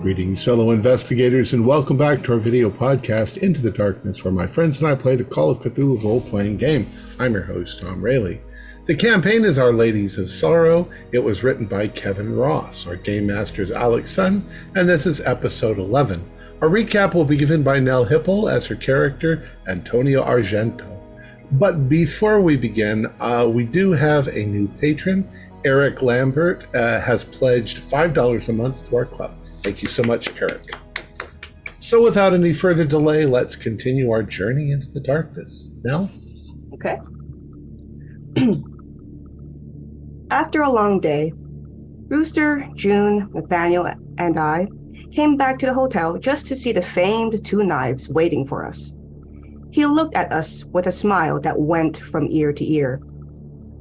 Greetings, fellow investigators, and welcome back to our video podcast, Into the Darkness, where my friends and I play the Call of Cthulhu role-playing game. I'm your host, Thom Raley. The campaign is Our Ladies of Sorrow. It was written by Kevin Ross. Our game master is Alex Sun, and this is episode 11. Our recap will be given by Nell Hipple as her character, Antonio Argento. But before we begin, we do have a new patron. Eric Lambert has pledged $5 a month to our club. Thank you so much, Eric. So without any further delay, let's continue our journey into the darkness. Nell? Okay. After a long day, Rooster, June, Nathaniel, and I came back to the hotel just to see the famed two knives waiting for us. He looked at us with a smile that went from ear to ear.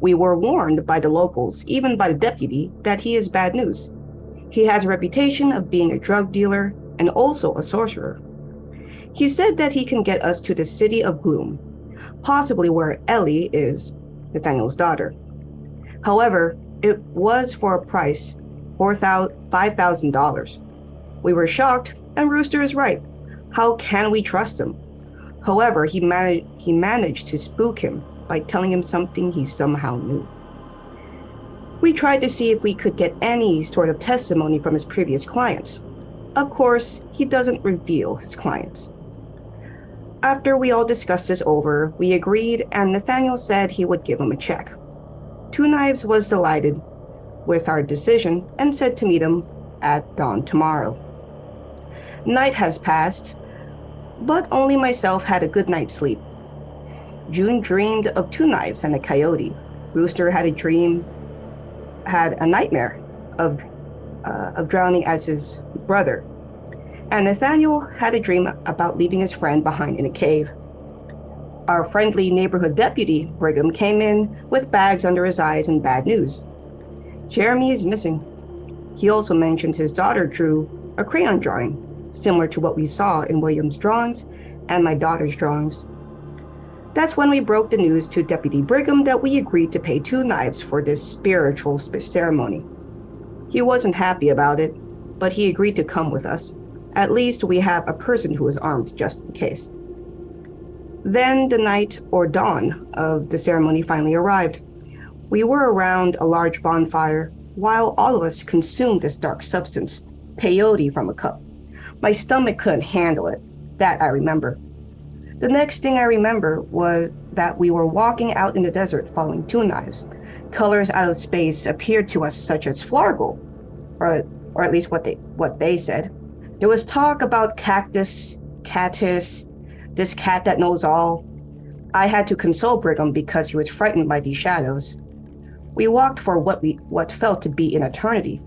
We were warned by the locals, even by the deputy, that he is bad news. He has a reputation of being a drug dealer and also a sorcerer. He said that he can get us to the City of Gloom, possibly where Ellie is, Nathaniel's daughter. However, it was for a price, $5,000. We were shocked, and Rooster is right. How can we trust him? However, he managed to spook him by telling him something he somehow knew. We tried to see if we could get any sort of testimony from his previous clients. Of course, he doesn't reveal his clients. After we all discussed this over, we agreed, and Nathaniel said he would give him a check. Two Knives was delighted with our decision and said to meet him at dawn tomorrow. Night has passed, but only myself had a good night's sleep. June dreamed of two knives and a coyote. Rooster had a nightmare of drowning as his brother. And Nathaniel had a dream about leaving his friend behind in a cave. Our friendly neighborhood deputy, Brigham, came in with bags under his eyes and bad news. Jeremy is missing. He also mentioned his daughter drew a crayon drawing, similar to what we saw in William's drawings and my daughter's drawings. That's when we broke the news to Deputy Brigham that we agreed to pay two knives for this spiritual ceremony. He wasn't happy about it, but he agreed to come with us. At least we have a person who is armed just in case. Then the night or dawn of the ceremony finally arrived. We were around a large bonfire while all of us consumed this dark substance, peyote from a cup. My stomach couldn't handle it. That I remember. The next thing I remember was that we were walking out in the desert following two knives. Colors out of space appeared to us such as Flargle, or at least what they said. There was talk about cactus, catus, this cat that knows all. I had to console Brigham because he was frightened by these shadows. We walked for what felt to be an eternity.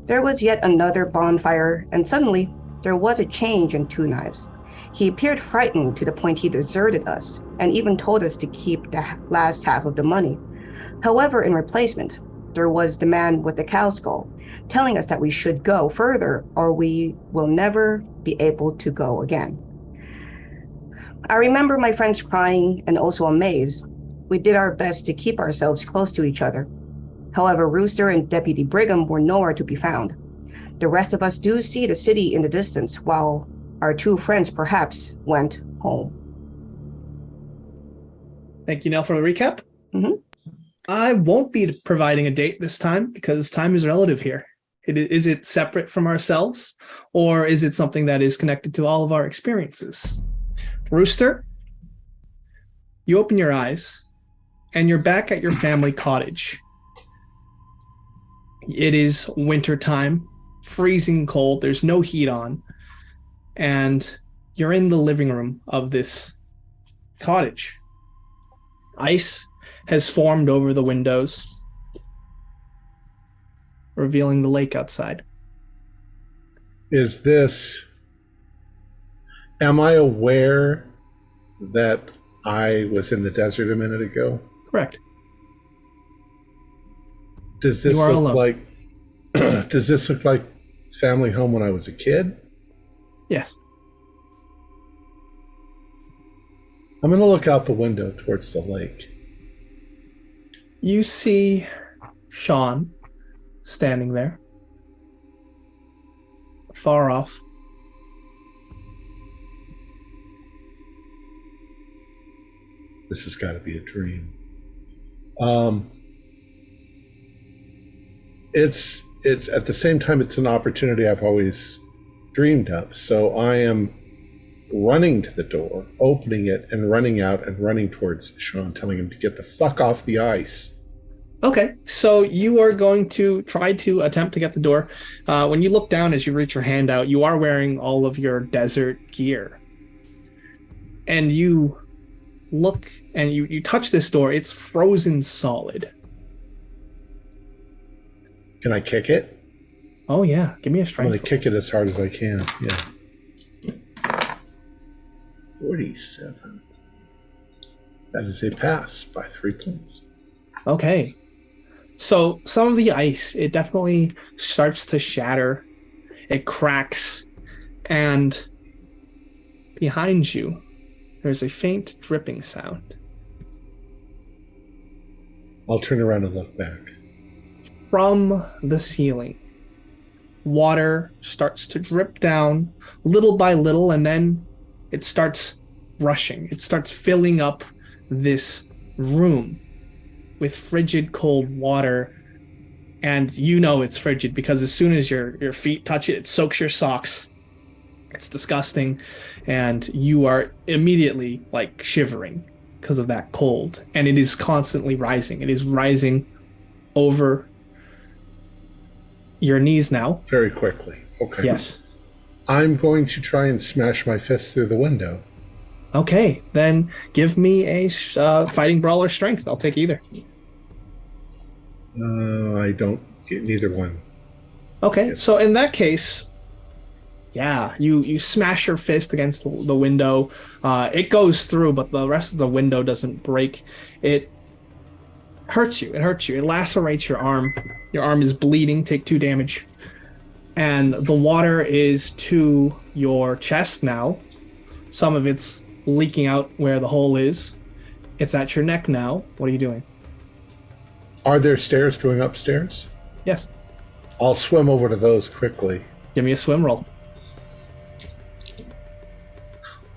There was yet another bonfire, and suddenly there was a change in Two Knives. He appeared frightened to the point he deserted us and even told us to keep the last half of the money. However, in replacement, there was the man with the cow skull telling us that we should go further or we will never be able to go again. I remember my friends crying and also amazed. We did our best to keep ourselves close to each other. However, Rooster and Deputy Brigham were nowhere to be found. The rest of us do see the city in the distance while our two friends perhaps went home. Thank you, Nell, for the recap. Mm-hmm. I won't be providing a date this time because time is relative here. Is it separate from ourselves, or is it something that is connected to all of our experiences? Rooster, you open your eyes, and you're back at your family cottage. It is winter time, freezing cold. There's no heat on. And you're in the living room of this cottage. Ice has formed over the windows, revealing the lake outside. Am I aware that I was in the desert a minute ago? Correct. Does this look like family home when I was a kid? Yes. I'm going to look out the window towards the lake. You see Sean standing there. far off. This has got to be a dream. It's at the same time, it's an opportunity I've always dreamed of. So I am running to the door, opening it, and running out and running towards Sean, telling him to get the fuck off the ice. Okay, so you are going to try to attempt to get the door. When you look down as you reach your hand out, you are wearing all of your desert gear. And you look and you touch this door. It's frozen solid. Can I kick it? Oh, yeah. Give me a strength. I'm going to kick it as hard as I can. Yeah. 47. That is a pass by 3 points. Okay. So some of the ice, it definitely starts to shatter. It cracks. And behind you, there's a faint dripping sound. I'll turn around and look back. From the ceiling, water starts to drip down little by little, and then it starts rushing. It starts filling up this room with frigid cold water. And you know it's frigid because as soon as your feet touch it, it soaks your socks. It's disgusting. And you are immediately like shivering because of that cold. And it is constantly rising. It is rising over your knees now. Very quickly. Okay. Yes. I'm going to try and smash my fist through the window. Okay, then give me a fighting brawler strength. I'll take either. I don't get neither one. Okay, Yes. So in that case, yeah, you smash your fist against the window. It goes through, but the rest of the window doesn't break. It hurts you. It hurts you. It lacerates your arm. Your arm is bleeding. Take 2 damage. And the water is to your chest now. Some of it's leaking out where the hole is. It's at your neck now. What are you doing? Are there stairs going upstairs? Yes. I'll swim over to those quickly. Give me a swim roll.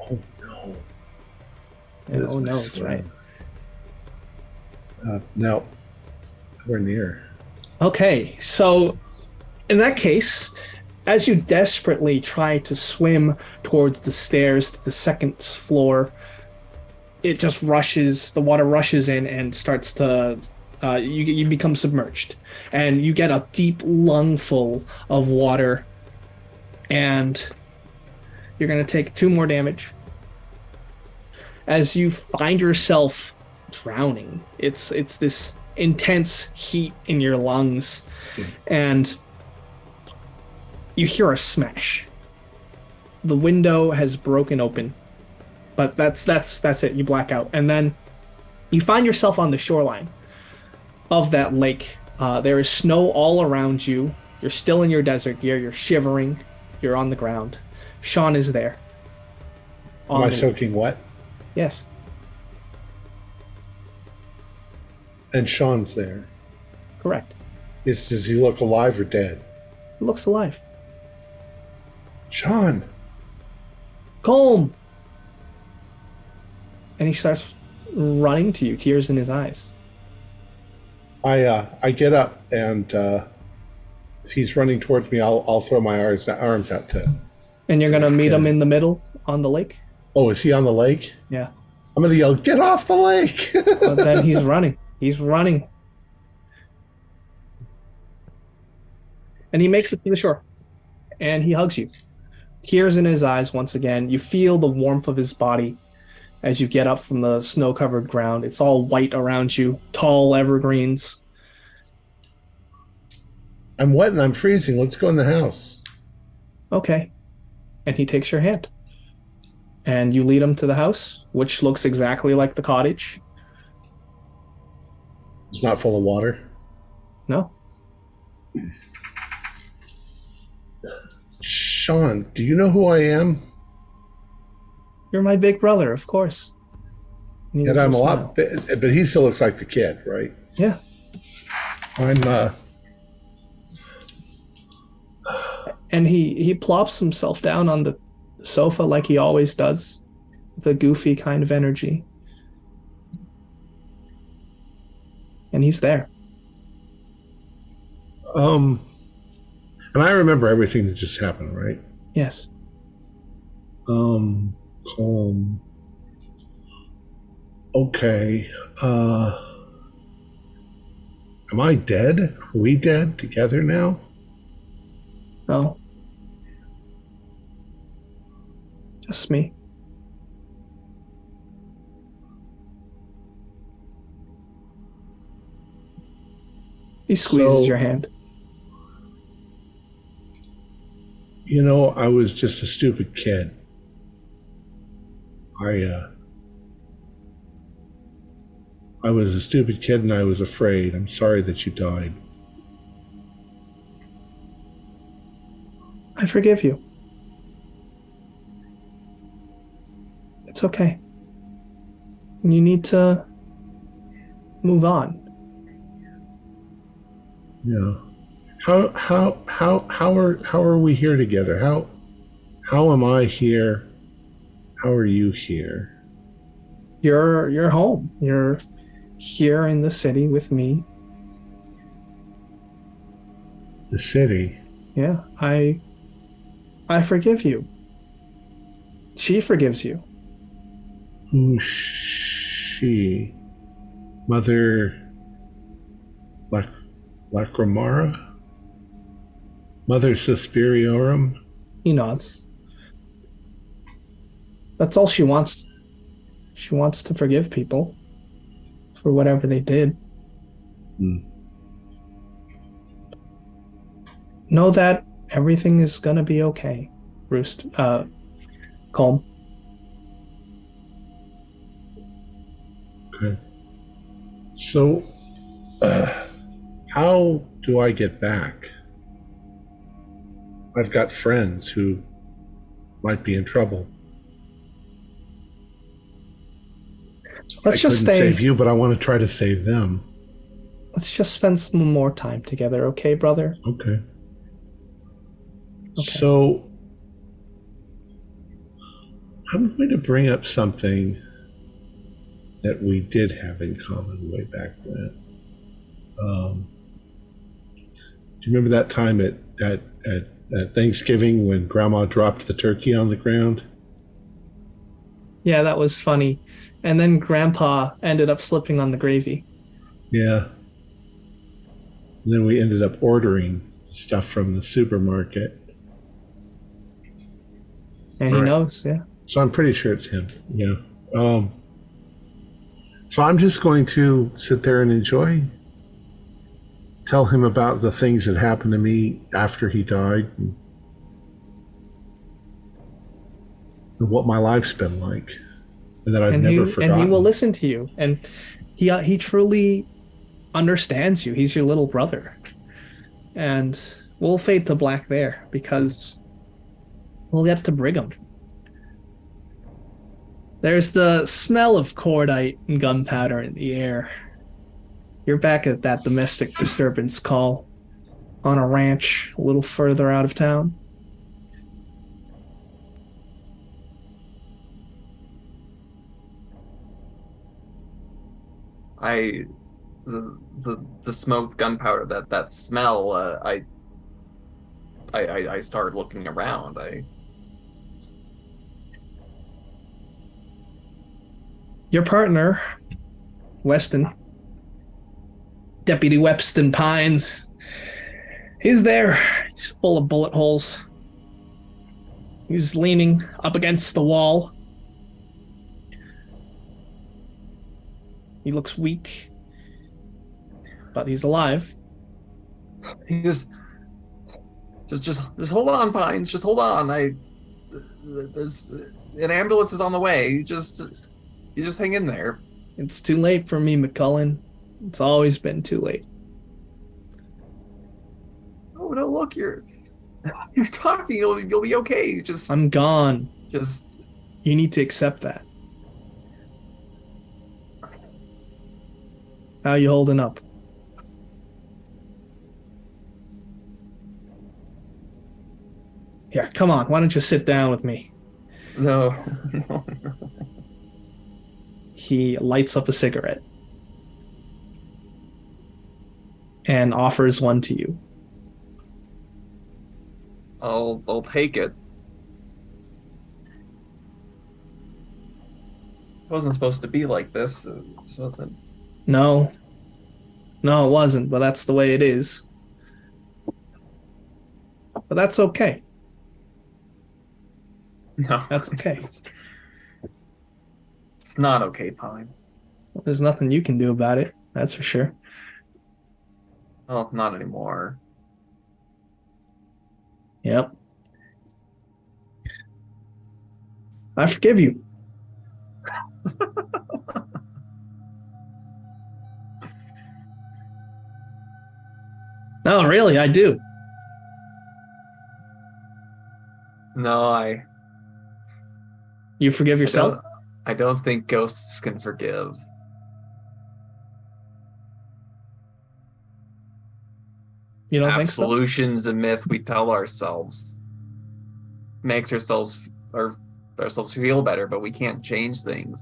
Oh, no. And That's oh my no, that's swim. right. No. We're near. Okay, so in that case, as you desperately try to swim towards the stairs to the second floor, it just rushes, the water rushes in and starts to, you become submerged. And you get a deep lungful of water, and you're going to take 2 more damage. As you find yourself drowning, it's this intense heat in your lungs, and you hear a smash. The window has broken open, but that's it. You black out, and then you find yourself on the shoreline of that lake. There is snow all around you. You're still in your desert gear. You're shivering. You're on the ground. Sean is there. Am I soaking wet? Yes. And Sean's there. Correct. Does he look alive or dead? He looks alive. Sean! Colm! And he starts running to you, tears in his eyes. I get up, and if he's running towards me, I'll throw my arms out to... And you're going to meet him in the middle on the lake? Oh, is he on the lake? Yeah. I'm going to yell, get off the lake! But then he's running. He's running. And he makes it to the shore. And he hugs you. Tears in his eyes once again. You feel the warmth of his body as you get up from the snow-covered ground. It's all white around you. Tall evergreens. I'm wet and I'm freezing. Let's go in the house. Okay. And he takes your hand. And you lead him to the house, which looks exactly like the cottage. It's not full of water. No. Sean, do you know who I am? You're my big brother, of course. And And I'm a lot, but he still looks like the kid, right? Yeah. And he plops himself down on the sofa like he always does, with a goofy kind of energy. And he's there. And I remember everything that just happened, right? Yes. Calm. Okay. Am I dead? Are we dead together now? No. Just me. He squeezes your hand. You know, I was just a stupid kid. I was a stupid kid and I was afraid. I'm sorry that you died. I forgive you. It's okay. You need to move on. Yeah. How are we here together? How am I here? How are you here? You're home. You're here in the city with me. The city? Yeah, I forgive you. She forgives you. Who's she? Mother Lacrimara? Mother Suspiriorum? He nods. That's all she wants. She wants to forgive people for whatever they did. Know that everything is gonna be okay, Calm. Okay. So, how do I get back? I've got friends who might be in trouble. Let's I just couldn't save you, but I want to try to save them. Let's just spend some more time together, okay, brother? Okay. So, I'm going to bring up something that we did have in common way back when. Do you remember that time at Thanksgiving when Grandma dropped the turkey on the ground? Yeah, that was funny. And then Grandpa ended up slipping on the gravy. Yeah. And then we ended up ordering stuff from the supermarket. And he knows, yeah. So I'm pretty sure it's him. Yeah. So I'm just going to sit there and enjoy. Tell him about the things that happened to me after he died. And what my life's been like. And that I've never forgotten. And he will listen to you. And he truly understands you. He's your little brother. And we'll fade to black there because we'll get to Brigham. There's the smell of cordite and gunpowder in the air. You're back at that domestic disturbance call on a ranch a little further out of town. The smoke, gunpowder, that smell. I start looking around. Your partner, Weston, Deputy Weston Pines, he's there. He's full of bullet holes. He's leaning up against the wall. He looks weak, but he's alive. He just hold on, Pines. Just hold on. There's an ambulance is on the way. You just hang in there. It's too late for me, McCullen. It's always been too late. Oh no! Look, you're talking. You'll be okay. I'm gone. Just you need to accept that. How you holding up? Come on, why don't you sit down with me? No. No. He lights up a cigarette and offers one to you. I'll take it. It wasn't supposed to be like this. This wasn't. No, it wasn't, but that's the way it is. But that's okay. No. That's okay. It's not okay, Pines. There's nothing you can do about it, that's for sure. Oh, not anymore. Yep. I forgive you. No, really, I do. No, You forgive yourself? I don't think ghosts can forgive. You don't think so? Absolution's a myth we tell ourselves. Makes ourselves feel better, but we can't change things.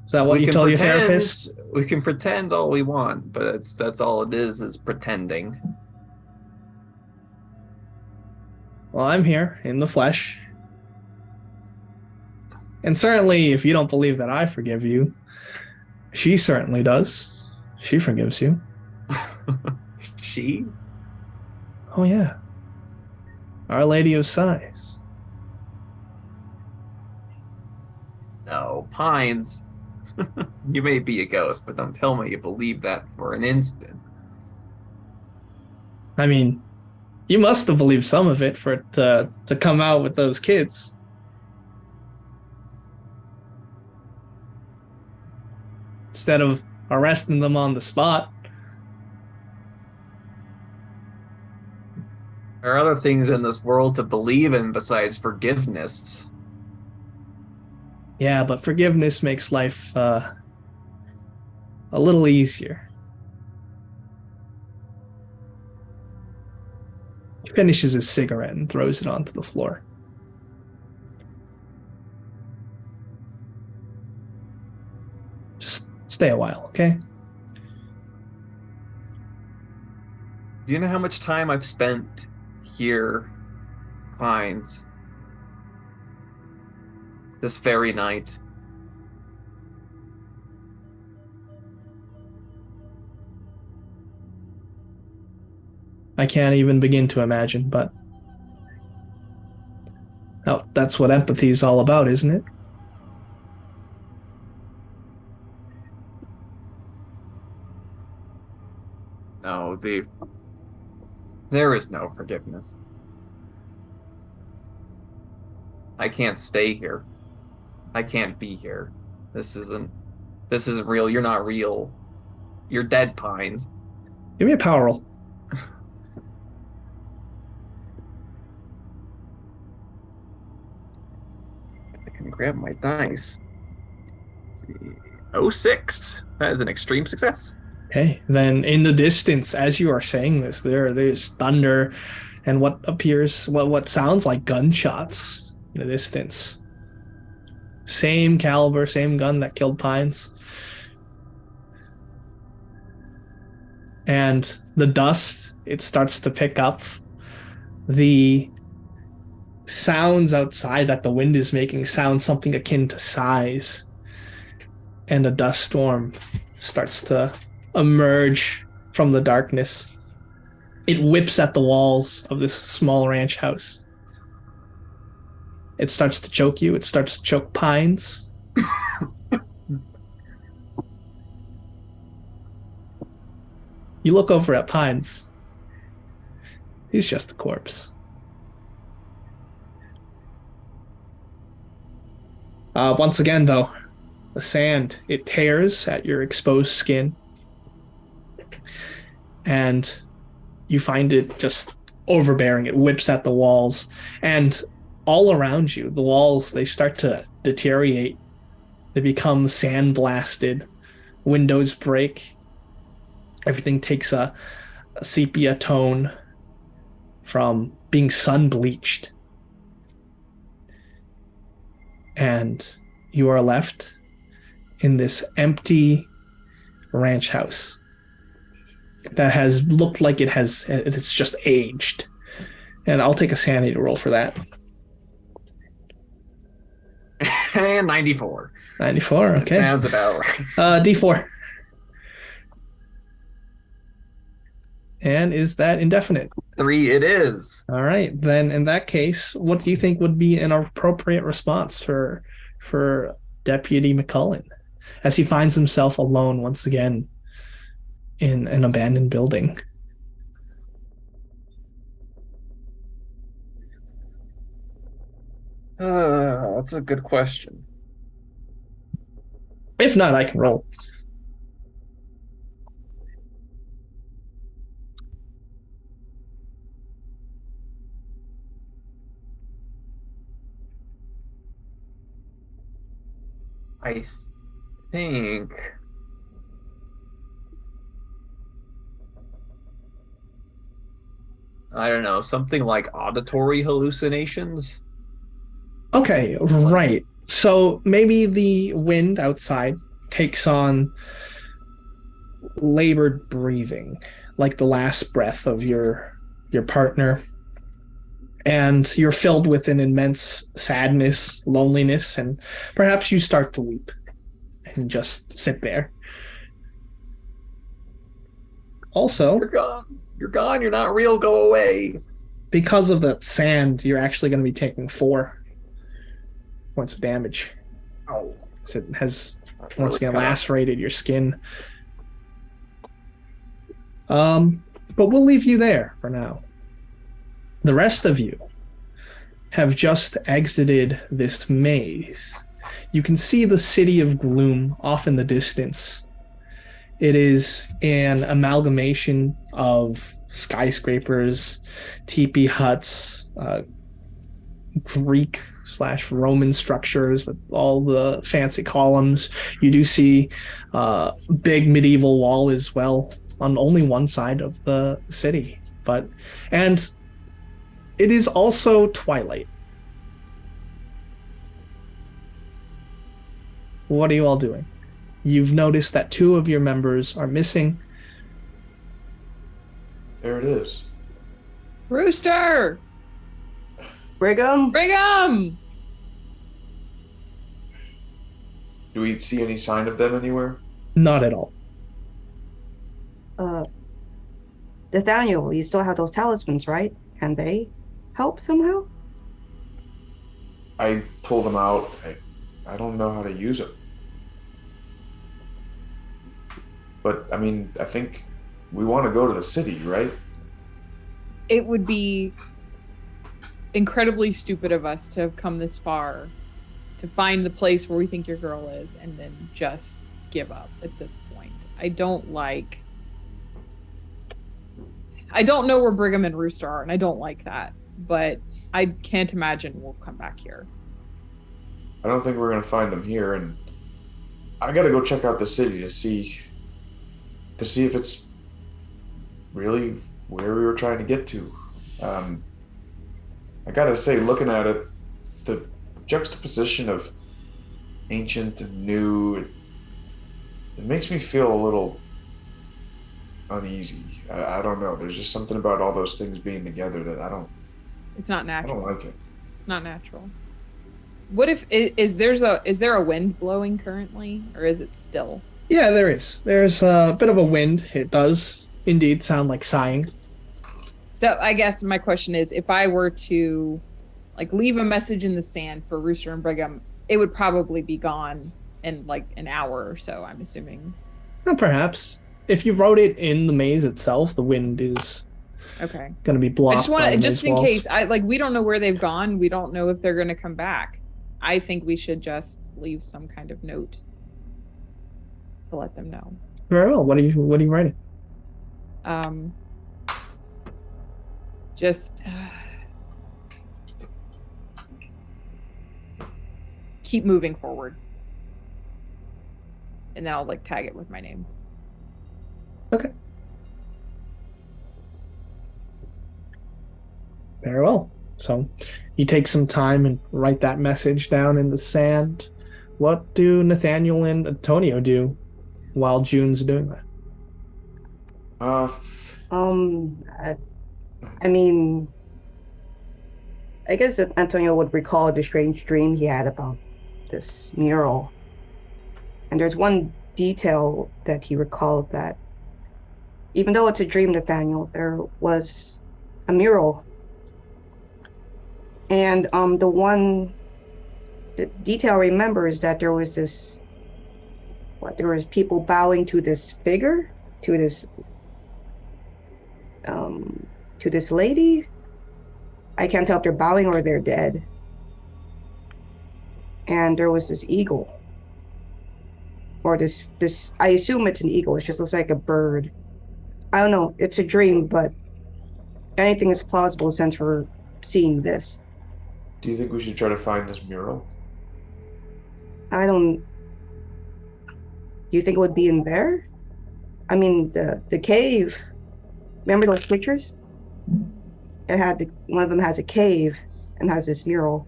Is that what you tell your therapist? We can pretend all we want, but that's all it is pretending. Well, I'm here in the flesh. And certainly, if you don't believe that I forgive you, she certainly does. She forgives you. She? Oh, yeah. Our Lady of Sighs. No, Pines. You may be a ghost, but don't tell me you believe that for an instant. I mean, you must have believed some of it for it to come out with those kids. Instead of arresting them on the spot. There are other things in this world to believe in besides forgiveness. Yeah, but forgiveness makes life a little easier. He finishes his cigarette and throws it onto the floor. Just stay a while, okay? Do you know how much time I've spent here, Pines? This very night. I can't even begin to imagine, but that's what empathy is all about, isn't it? No, there is no forgiveness. I can't stay here. I can't be here. This isn't real. You're not real. You're dead, Pines. Give me a power roll. I can grab my dice. Let's see. 06. That is an extreme success. Okay, then in the distance, as you are saying this, there's thunder and what sounds like gunshots in the distance. Same caliber, same gun that killed Pines. And the dust, it starts to pick up. The sounds outside that the wind is making sound something akin to sighs. And a dust storm starts to emerge from the darkness. It whips at the walls of this small ranch house. It starts to choke you. It starts to choke Pines. You look over at Pines. He's just a corpse. Once again, though, the sand, it tears at your exposed skin. And you find it just overbearing. It whips at the walls. And all around you, the walls, they start to deteriorate. They become sandblasted. Windows break. Everything takes a sepia tone from being sun-bleached and you are left in this empty ranch house that has looked like it's just aged. And I'll take a sanity roll for that. And 94. 94, okay. That sounds about right. D4. And is that indefinite? 3 it is. All right. Then in that case, what do you think would be an appropriate response for Deputy McCullen as he finds himself alone once again in an abandoned building? That's a good question. If not, I can roll. I think I don't know, something like auditory hallucinations. Okay, right. So maybe the wind outside takes on labored breathing, like the last breath of your partner, and you're filled with an immense sadness, loneliness, and perhaps you start to weep and just sit there. Also, You're gone. You're gone. You're not real. Go away. because of the sand, you're actually going to be taking 4 points of damage. Oh, So it has really once again cut up. lacerated your skin. But we'll leave you there for now. The rest of you have just exited this maze. You can see the city of gloom off in the distance. It is an amalgamation of skyscrapers, teepee huts, Greek/Roman structures with all the fancy columns. You do see a big medieval wall as well on only one side of the city. And it is also twilight. What are you all doing? You've noticed that 2 of your members are missing. There it is. Rooster! Brigham? Brigham! Do we see any sign of them anywhere? Not at all. Nathaniel, you still have those talismans, right? Can they help somehow? I pull them out. I don't know how to use them. But, I mean, I think we want to go to the city, right? It would be incredibly stupid of us to have come this far to find the place where we think your girl is and then just give up at this point. I don't know where Brigham and Rooster are, and I don't like that. But I can't imagine we'll come back here. I don't think we're going to find them here, and I got to go check out the city to see if it's really where we were trying to get to. I got to say, looking at it, the juxtaposition of ancient and new, it makes me feel a little uneasy. I don't know. There's just something about all those things being together that It's not I natural. don't like it. It's not natural. What if is there a wind blowing currently, or is it still? Yeah, there is. There's a bit of a wind. It does indeed sound like sighing. So I guess my question is, if I were to leave a message in the sand for Rooster and Brigham, it would probably be gone in an hour or so, I'm assuming. Well, perhaps. If you wrote it in the maze itself, the wind is Okay. going to be blocked. I just want by to, the just maze in walls. case, we don't know where they've gone. We don't know if they're going to come back. I think we should just leave some kind of note to let them know. Very well. What are you writing? Just keep moving forward, and then I'll tag it with my name. Okay. Very well. So you take some time and write that message down in the sand. What do Nathaniel and Antonio do while June's doing that? Um, I, I mean, I guess that Antonio would recall the strange dream he had about this mural. And there's one detail that he recalled that even though it's a dream, Nathaniel, there was a mural. And the detail I remember is that there was there was people bowing to this figure, to this lady. I can't tell if they're bowing or they're dead. And there was this eagle. Or this, I assume it's an eagle. It just looks like a bird. I don't know. It's a dream, but anything is plausible since we're seeing this. Do you think we should try to find this mural? Do you think it would be in there? I mean, the cave. Remember those pictures? It had one of them has a cave and has this mural.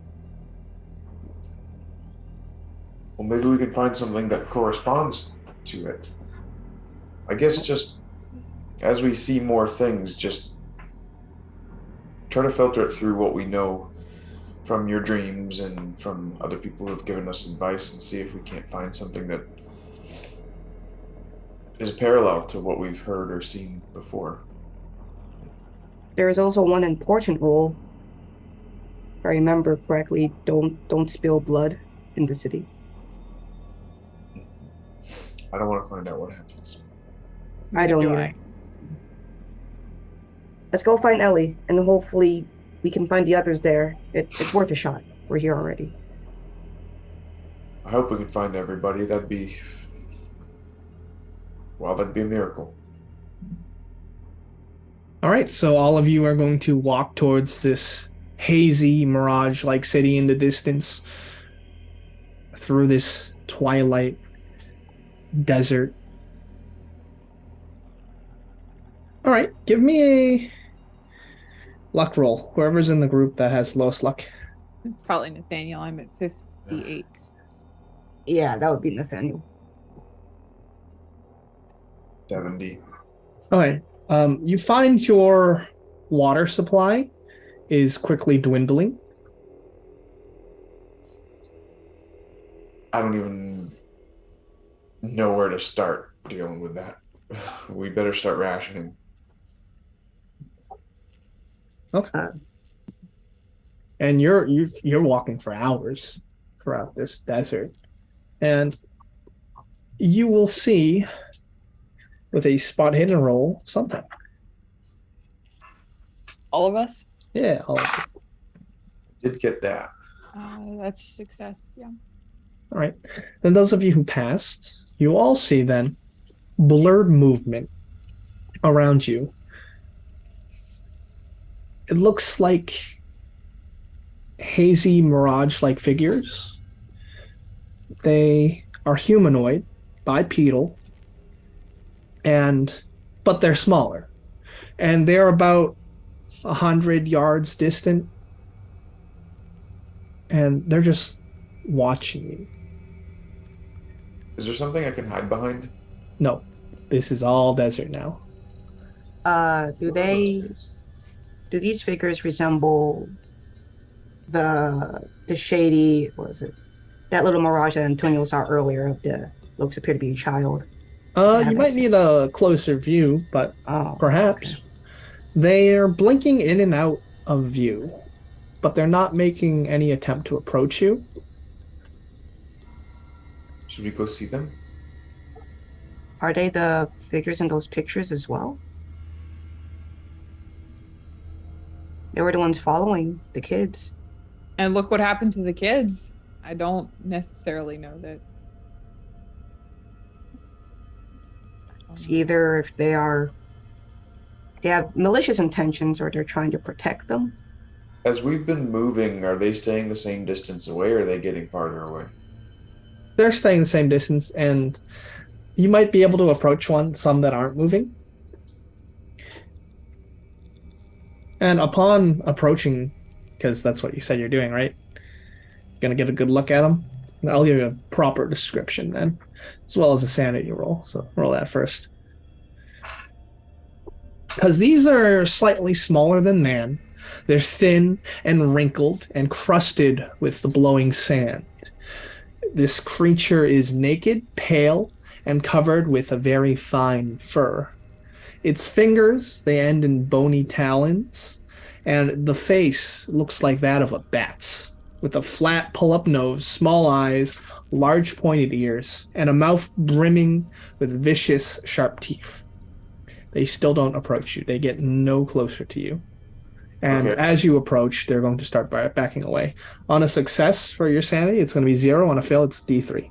Well, maybe we can find something that corresponds to it. I guess just as we see more things, just try to filter it through what we know from your dreams and from other people who have given us advice and see if we can't find something that is a parallel to what we've heard or seen before. There is also one important rule. If I remember correctly, don't spill blood in the city. I don't want to find out what happens. I don't Do either. I. Let's go find Ellie, and hopefully we can find the others there. It's worth a shot. We're here already. I hope we can find everybody. That'd be a miracle. All right, so all of you are going to walk towards this hazy, mirage-like city in the distance through this twilight desert. All right, give me a luck roll. Whoever's in the group that has lowest luck. It's probably Nathaniel. I'm at 58. Yeah, that would be Nathaniel. 70. Okay. You find your water supply is quickly dwindling. I don't even know where to start dealing with that. We better start rationing. Okay. And you're walking for hours throughout this desert, and you will see with a spot hidden roll something. All of us? Yeah. All Did get that. That's a success. Yeah. right. Then those of you who passed, you all see then blurred movement around you. It looks like hazy mirage-like figures. They are humanoid, bipedal, but they're smaller. And they're about 100 yards distant. And they're just watching you. Is there something I can hide behind? No, this is all desert now. Do these figures resemble the shady, what was it? That little mirage that Antonio saw earlier of the looks appear to be a child. You might need a closer view, but perhaps. Okay. They're blinking in and out of view, but they're not making any attempt to approach you. Should we go see them? Are they the figures in those pictures as well? They were the ones following the kids. And look what happened to the kids. I don't necessarily know that. It's either if they have malicious intentions or they're trying to protect them. As we've been moving, are they staying the same distance away or are they getting farther away? They're staying the same distance, and you might be able to approach some that aren't moving. And upon approaching because that's what you said you're doing, right? Gonna get a good look at them. I'll give you a proper description then, as well as a sanity roll. So roll that first. Because these are slightly smaller than man. They're thin and wrinkled and crusted with the blowing sand. This creature is naked, pale, and covered with a very fine fur. Its fingers, they end in bony talons, and the face looks like that of a bat's, with a flat pull-up nose, small eyes, large pointed ears, and a mouth brimming with vicious, sharp teeth. They still don't approach you. They get no closer to you. And as you approach, they're going to start backing away. On a success for your sanity, it's going to be 0. On a fail, it's D3.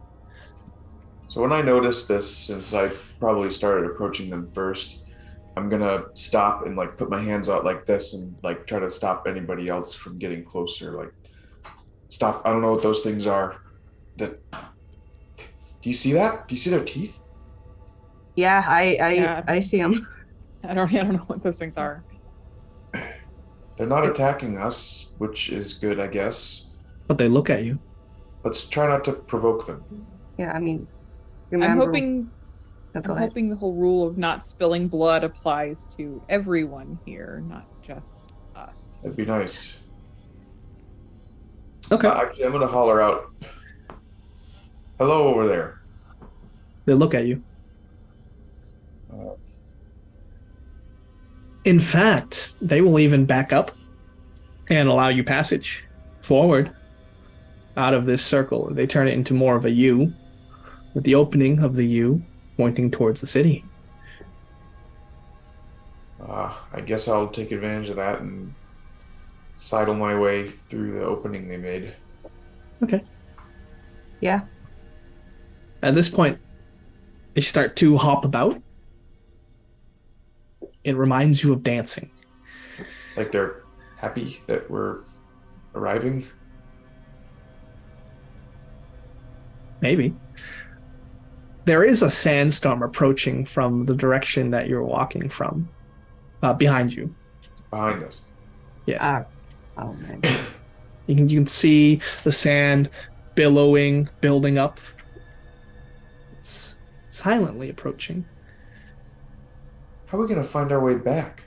So when I notice this, since I probably started approaching them first, I'm going to stop and like put my hands out like this and like try to stop anybody else from getting closer. Like, stop. I don't know what those things are. Do you see that? Do you see their teeth? Yeah, I see them. I don't know what those things are. They're not attacking us, which is good, I guess. But they look at you. Let's try not to provoke them. Yeah, I mean, remember... I'm hoping the whole rule of not spilling blood applies to everyone here, not just us. That'd be nice. Okay. Actually, I'm going to holler out, "Hello over there." They look at you. In fact, they will even back up and allow you passage forward out of this circle. They turn it into more of a U, with the opening of the U pointing towards the city. I guess I'll take advantage of that and sidle my way through the opening they made. Okay. Yeah. At this point, they start to hop about. It reminds you of dancing. Like they're happy that we're arriving? Maybe. There is a sandstorm approaching from the direction that you're walking from. Behind you. Behind us. Yes. Oh, man. You can see the sand billowing, building up. It's silently approaching. How are we going to find our way back?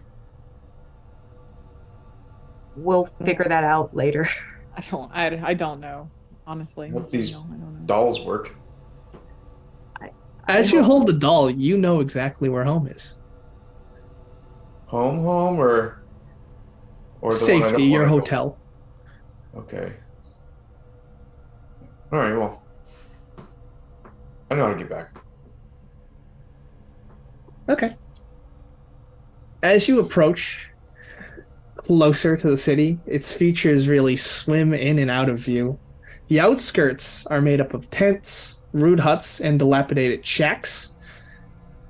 We'll figure that out later. I don't know, honestly. I hope these I don't know. dolls work. As you hold the doll, you know exactly where home is. Home, or the one I Safety, don't your wanna go? hotel. Okay. All right, well, I know how to get back. Okay. As you approach closer to the city, its features really swim in and out of view. The outskirts are made up of tents, rude huts, and dilapidated shacks.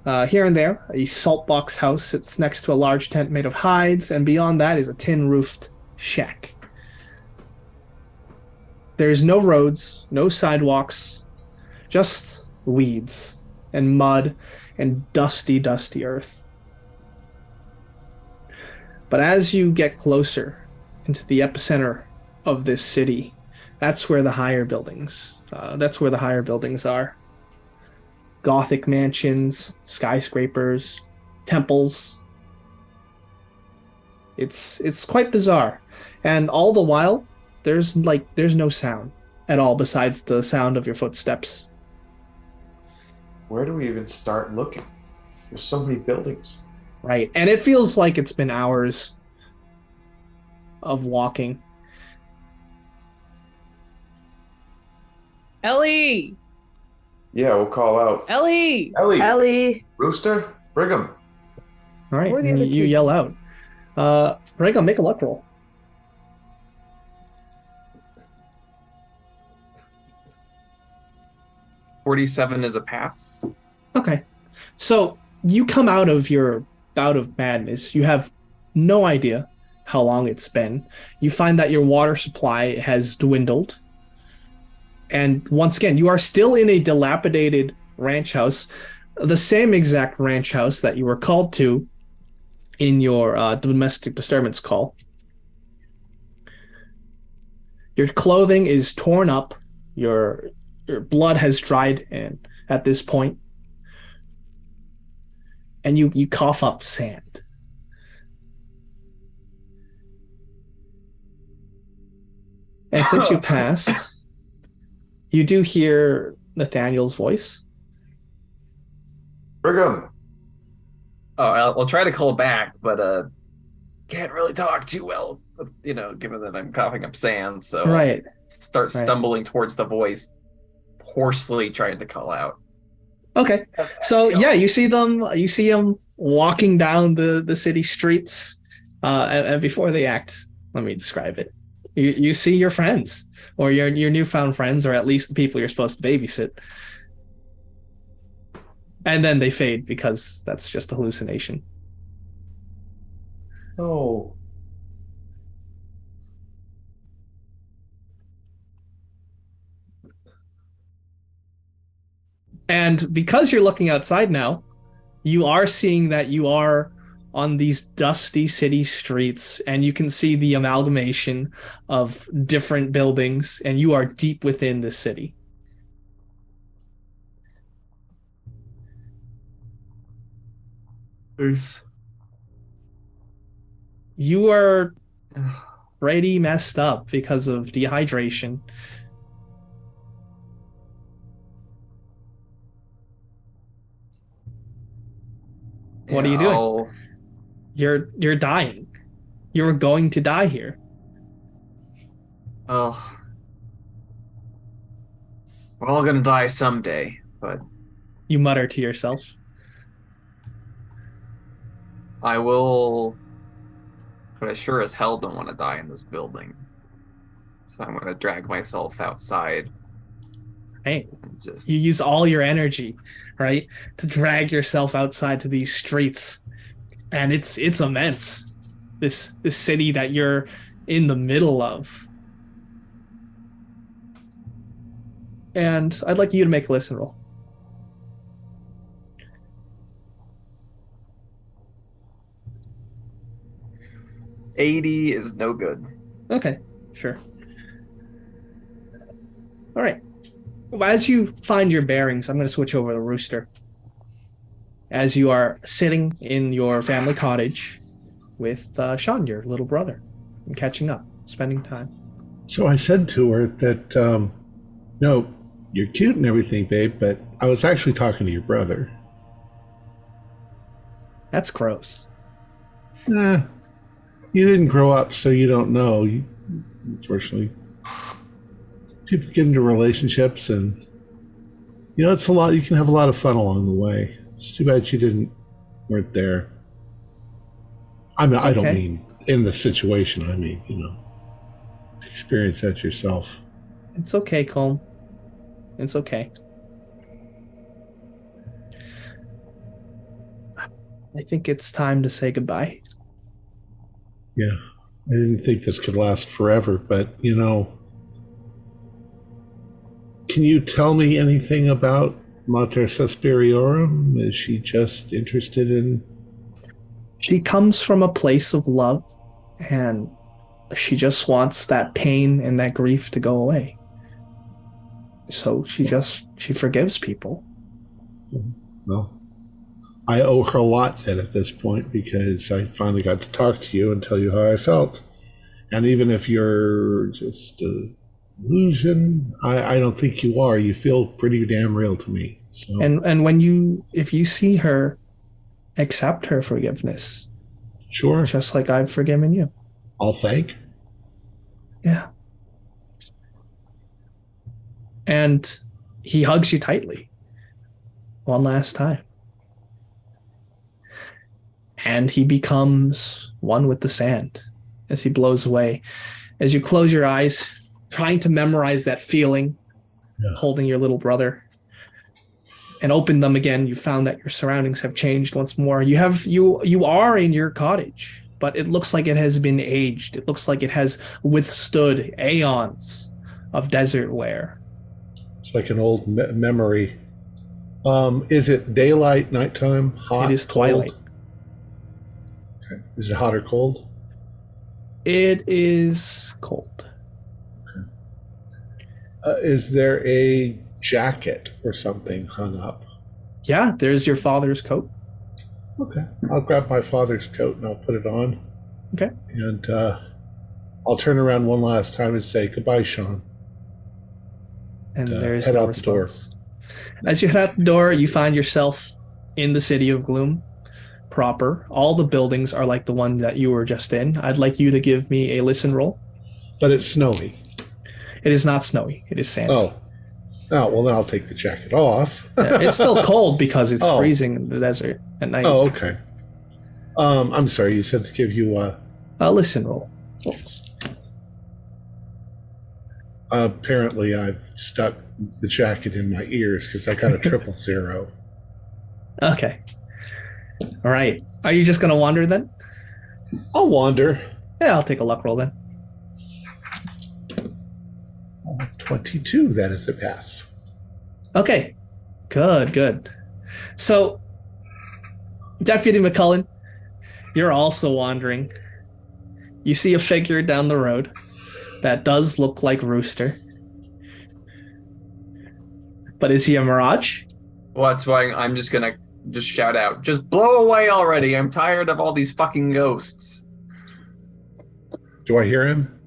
Here and there, a salt box house sits next to a large tent made of hides, and beyond that is a tin-roofed shack. There's no roads, no sidewalks, just weeds and mud and dusty, dusty earth. But as you get closer into the epicenter of this city, that's where the higher buildings are. Gothic mansions, skyscrapers, temples. It's quite bizarre. And all the while, there's no sound at all besides the sound of your footsteps. Where do we even start looking? There's so many buildings. Right. And it feels like it's been hours of walking. Ellie! Yeah, we'll call out. Ellie! Ellie! Rooster, Brigham. All right. Where are the other You kids? yell out. Brigham, make a luck roll. $47 is a pass. Okay. So you come out of your bout of madness. You have no idea how long it's been. You find that your water supply has dwindled. And once again, you are still in a dilapidated ranch house, the same exact ranch house that you were called to in your domestic disturbance call. Your clothing is torn up. Your blood has dried at this point. And you cough up sand. And since you passed, you do hear Nathaniel's voice. Brigham. Oh, I'll try to call back, but can't really talk too well, given that I'm coughing up sand. So Right. Start stumbling towards the voice, hoarsely trying to call out. Okay. So yeah, you see them walking down the city streets. And before they act, let me describe it. You see your friends, or your newfound friends, or at least the people you're supposed to babysit. And then they fade because that's just a hallucination. No. And because you're looking outside now, you are seeing that you are on these dusty city streets, and you can see the amalgamation of different buildings, and you are deep within the city. You are pretty messed up because of dehydration. What are you doing? You're dying. You're going to die here. Well, we're all gonna die someday, but You mutter to yourself. I will. But I sure as hell don't want to die in this building. So I'm gonna drag myself outside. Hey, And just you use all your energy, right, to drag yourself outside to these streets, and it's immense. This city that you're in the middle of. And I'd like you to make a listen roll. $80 is no good. Okay, sure. All right. Well, as you find your bearings, I'm going to switch over to Rooster. As you are sitting in your family cottage with Sean, your little brother, and catching up, spending time. So I said to her that, no, you're cute and everything, babe, but I was actually talking to your brother. That's gross. Nah, you didn't grow up, so you don't know. Unfortunately, people get into relationships, and it's a lot. You can have a lot of fun along the way. It's too bad you weren't there. I mean, I don't mean in the situation. I mean, experience that yourself. It's okay, Colm. It's okay. I think it's time to say goodbye. Yeah, I didn't think this could last forever, but can you tell me anything about Mater Suspiriorum? Is she just interested in... She comes from a place of love, and she just wants that pain and that grief to go away. So she forgives people. Well, I owe her a lot then at this point, because I finally got to talk to you and tell you how I felt. And even if you're just an illusion, I don't think you are. You feel pretty damn real to me. So. And if you see her, accept her forgiveness. Sure. Just like I've forgiven you. I'll thank. Yeah. And he hugs you tightly. One last time. And he becomes one with the sand as he blows away. As you close your eyes, trying to memorize that feeling, holding your little brother, and open them again, you found that your surroundings have changed once more. You are in your cottage, but it looks like it has been aged. It looks like it has withstood aeons of desert wear. It's like an old memory. Is it daylight, nighttime, hot? It is twilight. Cold? Okay. Is it hot or cold? It is cold. Okay. Is there a jacket or something hung up? Yeah, there's your father's coat. Okay. I'll grab my father's coat and I'll put it on. Okay. And I'll turn around one last time and say, goodbye, Sean. And there's head no out the door. response. As you head out the door, you find yourself in the city of Gloom proper. All the buildings are like the one that you were just in. I'd like you to give me a listen roll. But it's snowy. It is not snowy. It is sandy. Oh, well, then I'll take the jacket off. Yeah, it's still cold because it's freezing in the desert at night. Oh, okay. I'm sorry, you said to give you a listen roll. Apparently, I've stuck the jacket in my ears because I got a 000. Okay. All right. Are you just going to wander then? I'll wander. Yeah, I'll take a luck roll then. 22, that is a pass. Okay. Good. So, Deputy McCullen, you're also wandering. You see a figure down the road that does look like Rooster. But is he a mirage? Well, that's why I'm just gonna shout out, just blow away already. I'm tired of all these fucking ghosts. Do I hear him?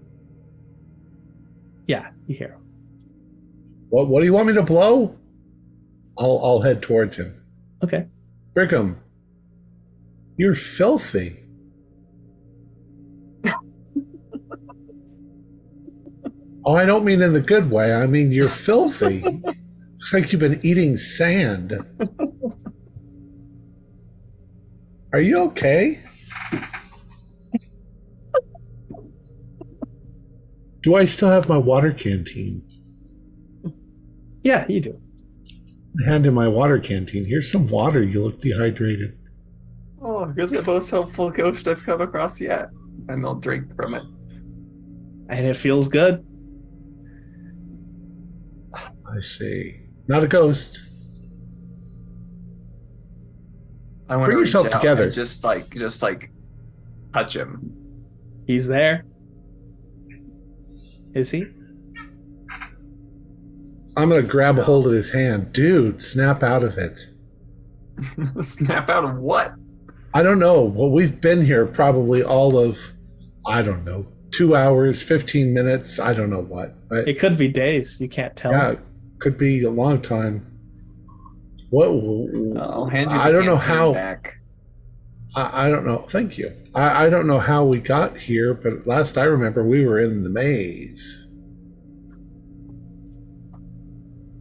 Yeah, you hear him. What do you want me to blow? I'll head towards him. Okay. Brigham, you're filthy. Oh, I don't mean in the good way. I mean, you're filthy. Looks like you've been eating sand. Are you okay? Do I still have my water canteen? Yeah, you do. Hand in my water canteen. Here's some water. You look dehydrated. Oh, you're the most helpful ghost I've come across yet. And I'll drink from it. And it feels good. I see. Not a ghost. I want Bring to reach yourself out together. and just like touch him. He's there. Is he? I'm going to grab a hold of his hand. Dude, snap out of it. Snap out of what? I don't know. Well, we've been here probably all of, 2 hours, 15 minutes. I don't know what. But It could be days. You can't tell. yeah, it could be a long time. What? I'll hand you the I don't know canteen how. back. I don't know. Thank you. I don't know how we got here, but last I remember, we were in the maze.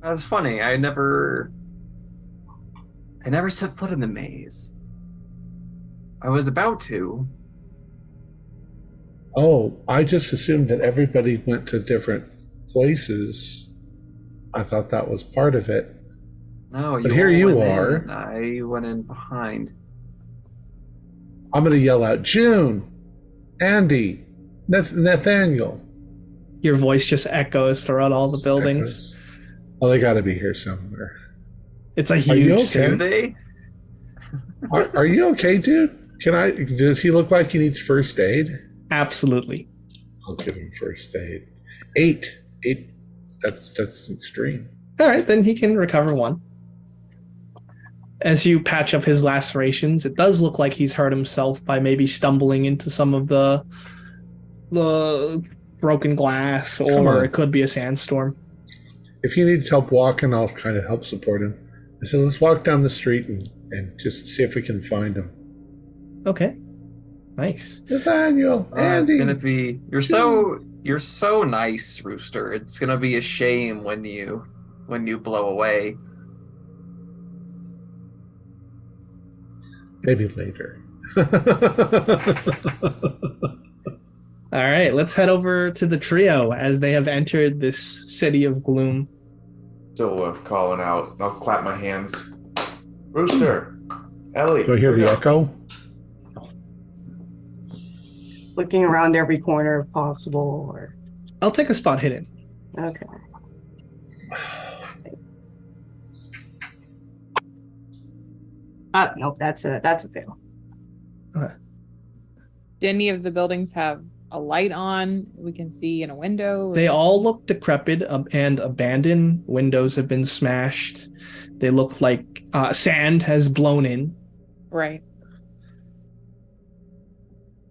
That's funny. I never set foot in the maze. I was about to. Oh, I just assumed that everybody went to different places. I thought that was part of it. No, But here you went are. in. I went in behind. I'm going to yell out, June, Andy, Nathaniel. Your voice just echoes throughout all the buildings. Oh, they got to be here somewhere. It's a Are you huge okay? city. Do they? Are you okay, dude? Does he look like he needs first aid? Absolutely. I'll give him first aid. 8. That's extreme. All right, then he can recover 1. As you patch up his lacerations, it does look like he's hurt himself by maybe stumbling into some of the broken glass, or it could be a sandstorm. If he needs help walking, I'll kind of help support him. I said, let's walk down the street and just see if we can find him. Okay. Nice. Nathaniel, Andy. It's gonna be. You're so nice, Rooster. It's gonna be a shame when you blow away. Maybe later. All right, let's head over to the trio as they have entered this city of gloom. Still calling out. I'll clap my hands. Rooster, Ellie. Do I hear the echo? Looking around every corner if possible, or I'll take a spot hidden. okay. Nope, that's a fail. Do any of the buildings have a light on we can see in a window? They all look decrepit and abandoned. Windows have been smashed. They look like sand has blown in. Right.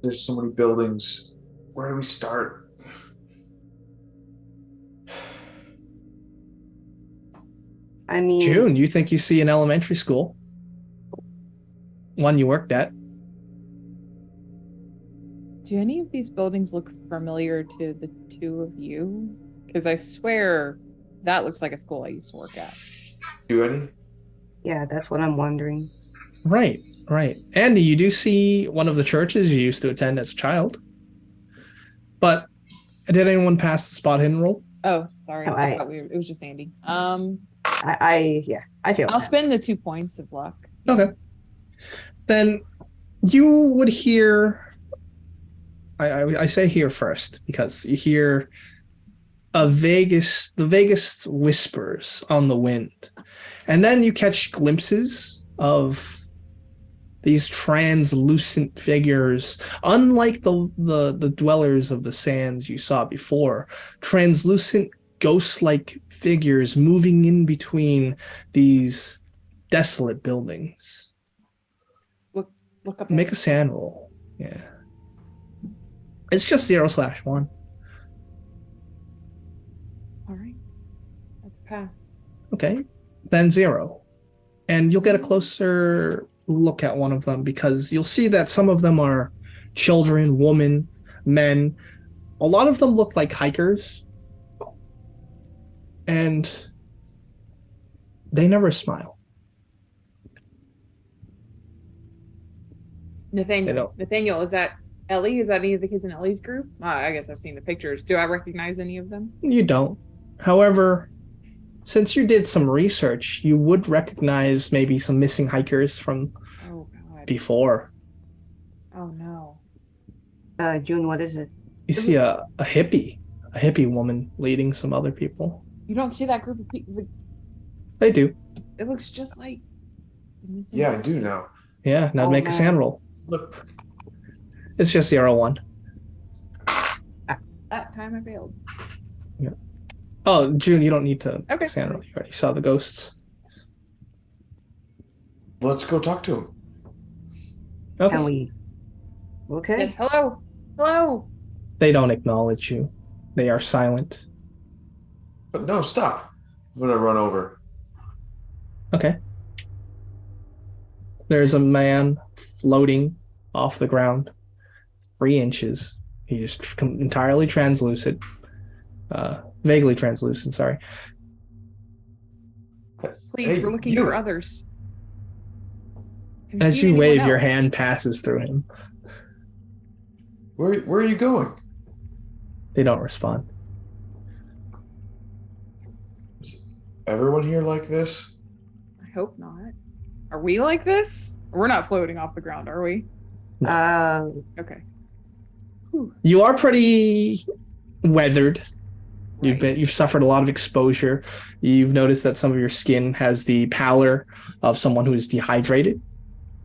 There's so many buildings. Where do we start? I mean, June, you think you see an elementary school? One you worked at. Do any of these buildings look familiar to the two of you? Because I swear that looks like a school I used to work at. Do any? yeah, that's what I'm wondering. Right. Andy, you do see one of the churches you used to attend as a child. But did anyone pass the spot hidden roll? Oh, sorry. Oh, I thought it was just Andy. I feel I'll that. spend the 2 points of luck. Okay. Then you would hear... I say here first because you hear the vaguest whispers on the wind. And then you catch glimpses of these translucent figures, unlike the dwellers of the sands you saw before, translucent ghost-like figures moving in between these desolate buildings. Look up. Make a sand roll. Yeah. It's just 0/1. All right. Let's pass. Okay. Then 0. And you'll get a closer look at one of them because you'll see that some of them are children, women, men. A lot of them look like hikers. And they never smile. They don't. Nathaniel, is that Ellie? Is that any of the kids in Ellie's group? I guess I've seen the pictures. Do I recognize any of them? You don't. However, since you did some research, you would recognize maybe some missing hikers from Oh, God. before. Oh, no. June, what is it? You see a hippie woman leading some other people. You don't see that group of people. They do. It looks just like... Yeah, I do now. Yeah, now Oh, make a man. sand roll. Look, It's just 0/1. That time I failed. Oh, June, you don't need to Okay. sand roll. You already saw the ghosts. let's go talk to him. Okay. Can we? Okay. Yes, hello? Hello? They don't acknowledge you. They are silent. But no, stop. I'm gonna run over. Okay. There's a man floating off the ground, 3 inches. He is entirely translucent, vaguely translucent. Sorry. Please, Hey, we're looking you. for others. Have As seen you anyone wave, your else? hand passes through him. Where are you going? They don't respond. Is everyone here like this? I hope not. Are we like this? We're not floating off the ground, are we? Okay. You are pretty weathered. Right. You've suffered a lot of exposure. You've noticed that some of your skin has the pallor of someone who is dehydrated,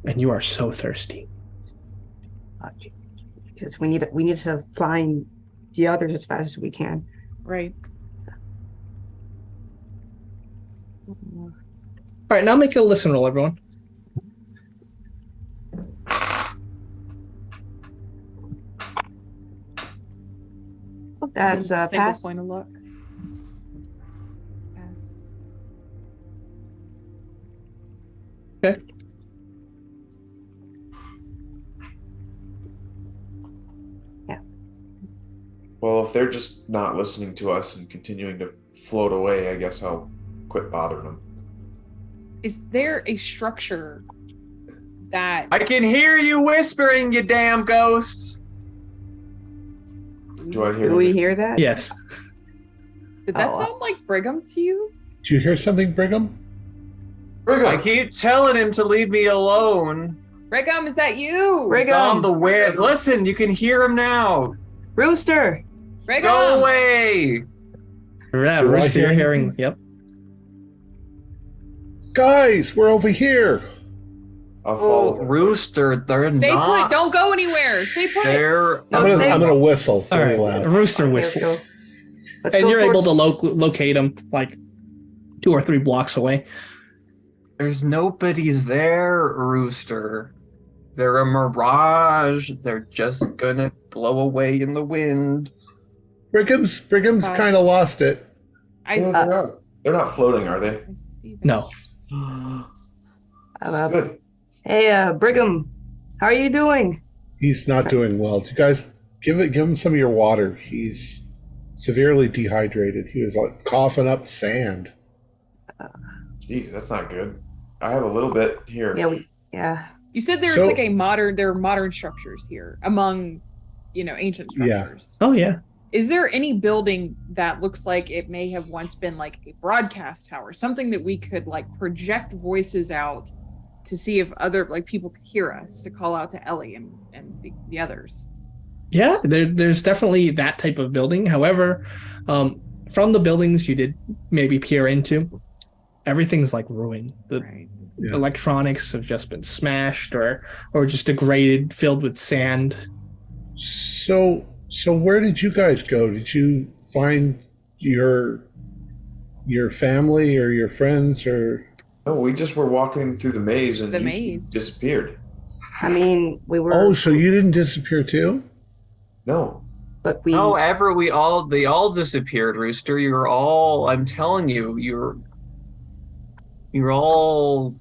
and you are so thirsty. Because we need to find the others as fast as we can. Right. All right, now make a listen roll, everyone. That's Single pass. point of luck. Pass. Okay. Well, if they're just not listening to us and continuing to float away, I guess I'll quit bothering them. Is there a structure that I can hear you whispering, you damn ghosts. Do I hear Do we them? hear that? Yes. did that Oh. sound like Brigham to you? Do you hear something, Brigham? Brigham! I keep telling him to leave me alone. Brigham, is that you? He's on the way. Listen, you can hear him now. Rooster. Brigham! Go away. Yeah, Do I Rooster, you're hear hearing. anything? Yep. Guys, we're over here. I'll Oh, follow. Rooster, they're Stay not. put. Don't go anywhere. Stay put. They're. I'm gonna whistle All really right, loud. Rooster Okay, whistles, let's and go you're able towards- to locate him like 2 or 3 blocks away. There's nobody there, Rooster. They're a mirage. They're just gonna blow away in the wind. Brigham's kind of lost it. Yeah, they are. They're not floating, are they? I see that. No. That's good. Hey, Brigham, how are you doing? He's not doing well. You guys, give him some of your water. He's severely dehydrated. He was like coughing up sand. Gee, that's not good. I have a little bit here. Yeah. You said there's So- like there are modern structures here among, ancient Yeah. structures. Oh yeah. Is there any building that looks like it may have once been like a broadcast tower, something that we could like project voices out to see if other like people could hear us, to call out to Ellie and the others? Yeah, there's definitely that type of building. However, from the buildings you did maybe peer into, everything's like ruined. The Right. Yeah. electronics have just been smashed or just degraded, filled with sand. So where did you guys go? Did you find your family or your friends or? No, we just were walking through the maze and The you maze. disappeared. I mean, we were. Oh, so you didn't disappear too? No. But we. No, they all disappeared, Rooster. I'm telling you, you're all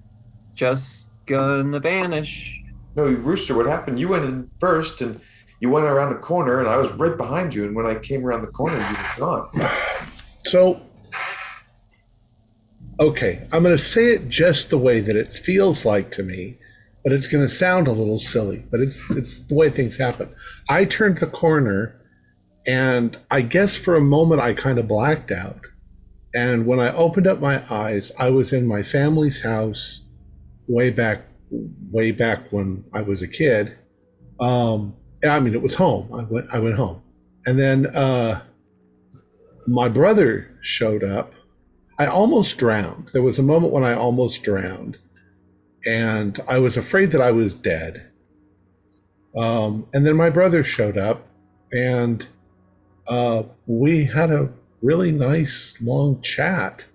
just gonna vanish. No, Rooster, what happened? You went in first and you went around the corner and I was right behind you. And when I came around the corner, you were gone. So, okay, I'm going to say it just the way that it feels like to me, but it's going to sound a little silly, but it's the way things happen. I turned the corner, and I guess for a moment I kind of blacked out. And when I opened up my eyes, I was in my family's house way back when I was a kid. I mean, it was home. I went home, and then my brother showed up. I almost drowned. There was a moment when I almost drowned, and I was afraid that I was dead. And then my brother showed up, and we had a really nice long chat.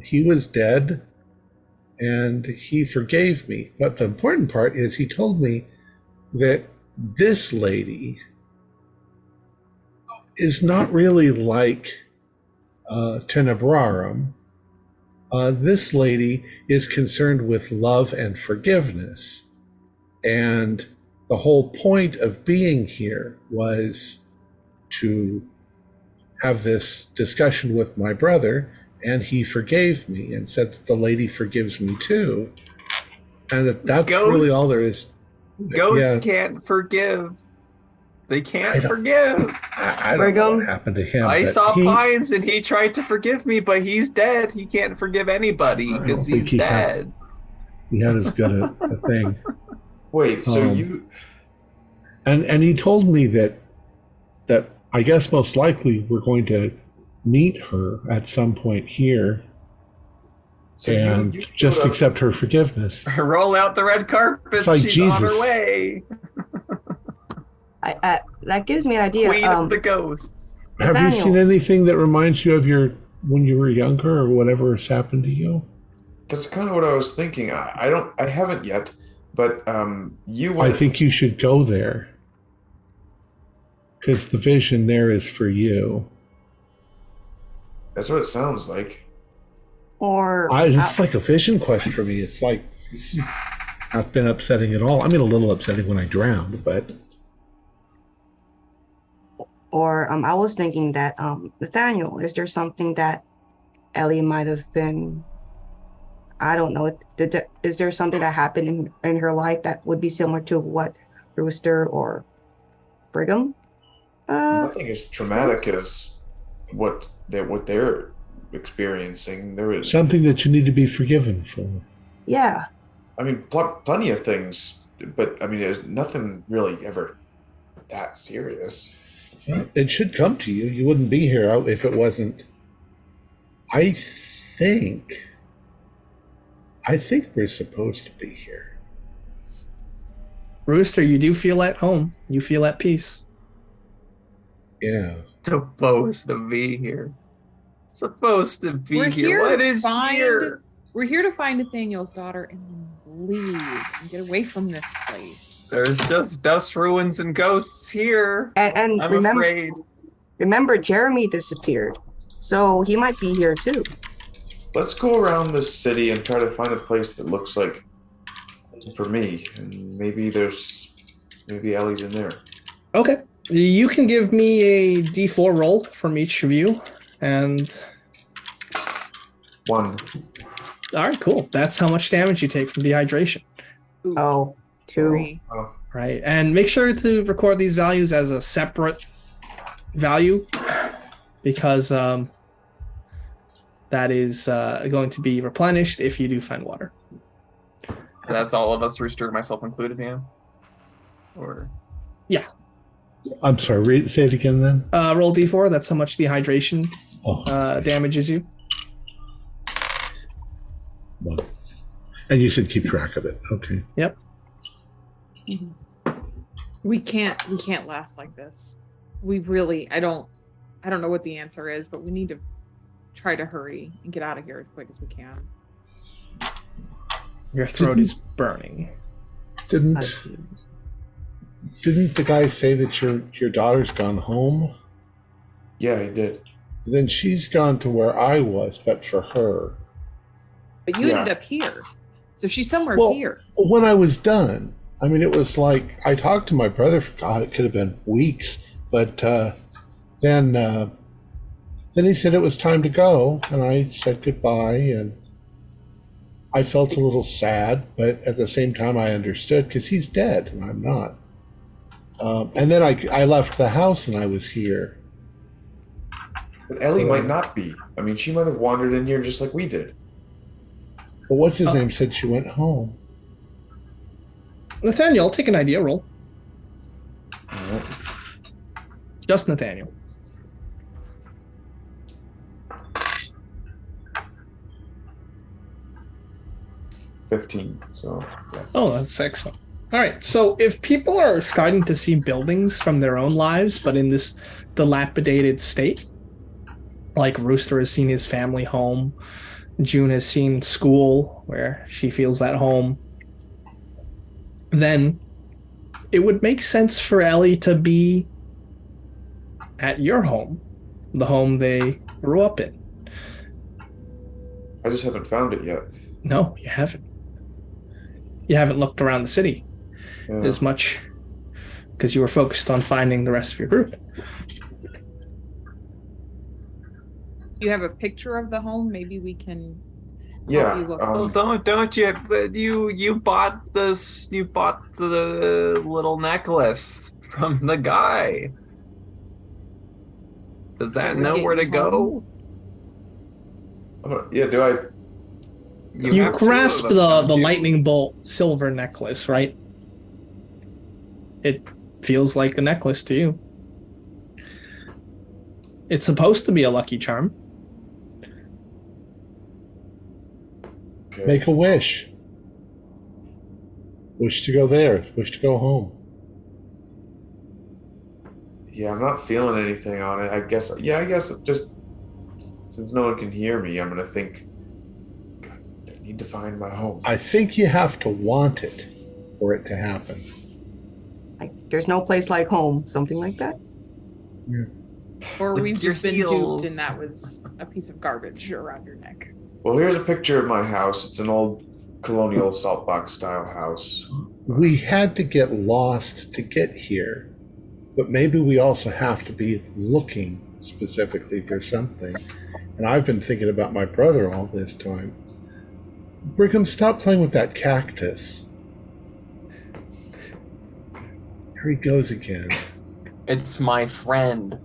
He was dead, and he forgave me. But the important part is he told me that this lady is not really like Tenebrarum. This lady is concerned with love and forgiveness. And the whole point of being here was to have this discussion with my brother, and he forgave me and said that the lady forgives me too. And that's really all there is. Ghosts can't forgive. They can't forgive. I don't know what happened to him. I but saw he- Pines and he tried to forgive me, but he's dead. He can't forgive anybody I don't because think he's he had- dead. He had as good a thing. Wait, so Um, you And he told me that I guess most likely we're going to meet her at some point here so and you just showed up- accept her forgiveness. Roll out the red carpet. It's like She's on Jesus. her way. I that gives me an idea. Queen of the ghosts. Have you Nathaniel. seen anything that reminds you of when you were younger or whatever has happened to you? That's kind of what I was thinking. I haven't yet, but you I went. think you should go there because the vision there is for you. That's what it sounds like. Or It's like a vision quest for me. It's not been upsetting at all. I mean, a little upsetting when I drowned, but I was thinking that Nathaniel, is there something that Ellie might have been? I don't know. Is there something that happened in her life that would be similar to what Rooster or Brigham? Nothing as traumatic as what they're experiencing. There is, something that you need to be forgiven for. Yeah. I mean, plenty of things, but I mean, there's nothing really ever that serious. It should come to you. You wouldn't be here if it wasn't. I think we're supposed to be here. Rooster, you do feel at home. You feel at peace. Yeah. Supposed to be here. Supposed to be We're here. here What to is find- here? We're here to find Nathaniel's daughter and then leave and get away from this place. There's just dust, ruins, and ghosts here. And I'm remember, afraid. remember, Jeremy disappeared, so he might be here too. Let's go around this city and try to find a place that looks like for me. And maybe Ellie's in there. Okay. You can give me a D4 roll from each of you. And 1. all right, cool. That's how much damage you take from dehydration. Ooh, Oh, 2. 3. Oh, Right. And make sure to record these values as a separate value because that is going to be replenished if you do find water. That's all of us, Rooster, myself included, yeah? Or... I'm sorry. Say it again then. Roll D4. That's how much dehydration Oh, damages you. 1. And you should keep track of it. Okay. Yep. We can't last like this. We really I don't know what the answer is, but we need to try to hurry and get out of here as quick as we can. Your throat is burning. Didn't the guy say that your daughter's gone home? yeah, he did. Then she's gone to where I was, but for her. But you Yeah. ended up here. So she's somewhere Well, here. when I was done, I mean, it was like I talked to my brother. For God, it could have been weeks, but then he said it was time to go, and I said goodbye, and I felt a little sad, but at the same time, I understood because he's dead and I'm not. And then I left the house and I was here. But Ellie So- might not be. I mean, she might have wandered in here just like we did. But what's his name said she went home. Nathaniel, take an idea roll. Alright. Just Nathaniel. 15. So, yeah. Oh, that's excellent. All right. So if people are starting to see buildings from their own lives, but in this dilapidated state, like Rooster has seen his family home, June has seen school where she feels at home, then it would make sense for Ellie to be at your home, the home they grew up in. I just haven't found it yet. No, you haven't. You haven't looked around the city Yeah. as much because you were focused on finding the rest of your group. You have a picture of the home? Maybe we can Yeah. you look. Well, don't you? But you bought this. You bought the little necklace from the guy. Does that We're know where to getting go? Yeah, do I? You have two of grasp them, don't the you? lightning bolt silver necklace, right? It feels like a necklace to you. It's supposed to be a lucky charm. Okay. Make a wish. Wish to go there. Wish to go home. Yeah, I'm not feeling anything on it. I guess. Yeah, I guess just since no one can hear me, I'm gonna think. God, I need to find my home. I think you have to want it for it to happen. Like, there's no place like home, something like that. Or Lick we've your just been heels. duped and that was a piece of garbage around your neck. Well, here's a picture of my house. It's an old colonial salt box style house. We had to get lost to get here, but maybe we also have to be looking specifically for something. And I've been thinking about my brother all this time. Brigham, stop playing with that cactus. Here he goes again. It's my friend.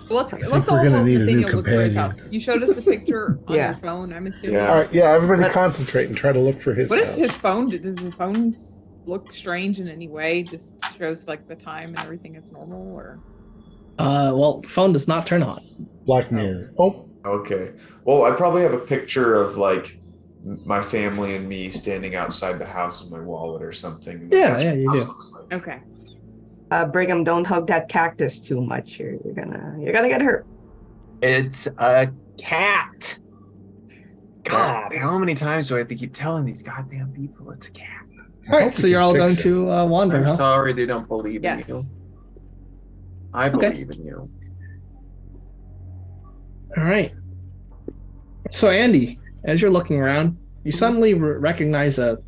Let's think all we're gonna hope need a new Nathaniel looked for his house. companion. You showed us a picture on Yeah. your phone, I'm assuming. Yeah. All right, yeah, everybody concentrate and try to look for his What is house. his phone? Does his phone look strange in any way? Just shows like the time and everything is normal, or Well, the phone does not turn on. Black Mirror. Oh, Okay. Well, I probably have a picture of like my family and me standing outside the house with my wallet or something. Yeah, That's yeah, what you the do. house looks like. Okay. Brigham, don't hug that cactus too much. You're gonna get hurt. It's a cat. God, That- how many times do I have to keep telling these goddamn people it's a cat? All right, so you're all going to wander, I'm huh? sorry they don't believe in you. Yes. I Okay. believe in you. All right. So Andy, as you're looking around, you suddenly recognize a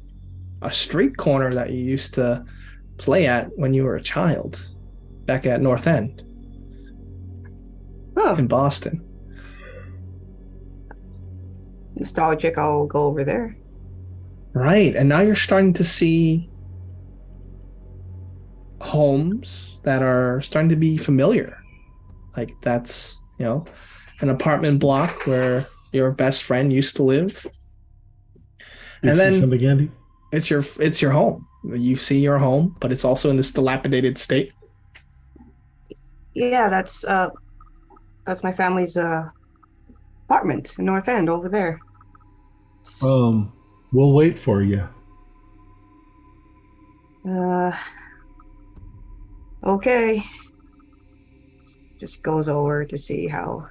street corner that you used to play at when you were a child, back at North End Oh, in Boston. nostalgic. I'll go over there. Right, and now you're starting to see homes that are starting to be familiar. Like that's, an apartment block where your best friend used to live. You And see then something, Andy? it's your home. You see your home, but it's also in this dilapidated state. Yeah, that's my family's apartment in North End over there. We'll wait for you. Okay. Just goes over to see how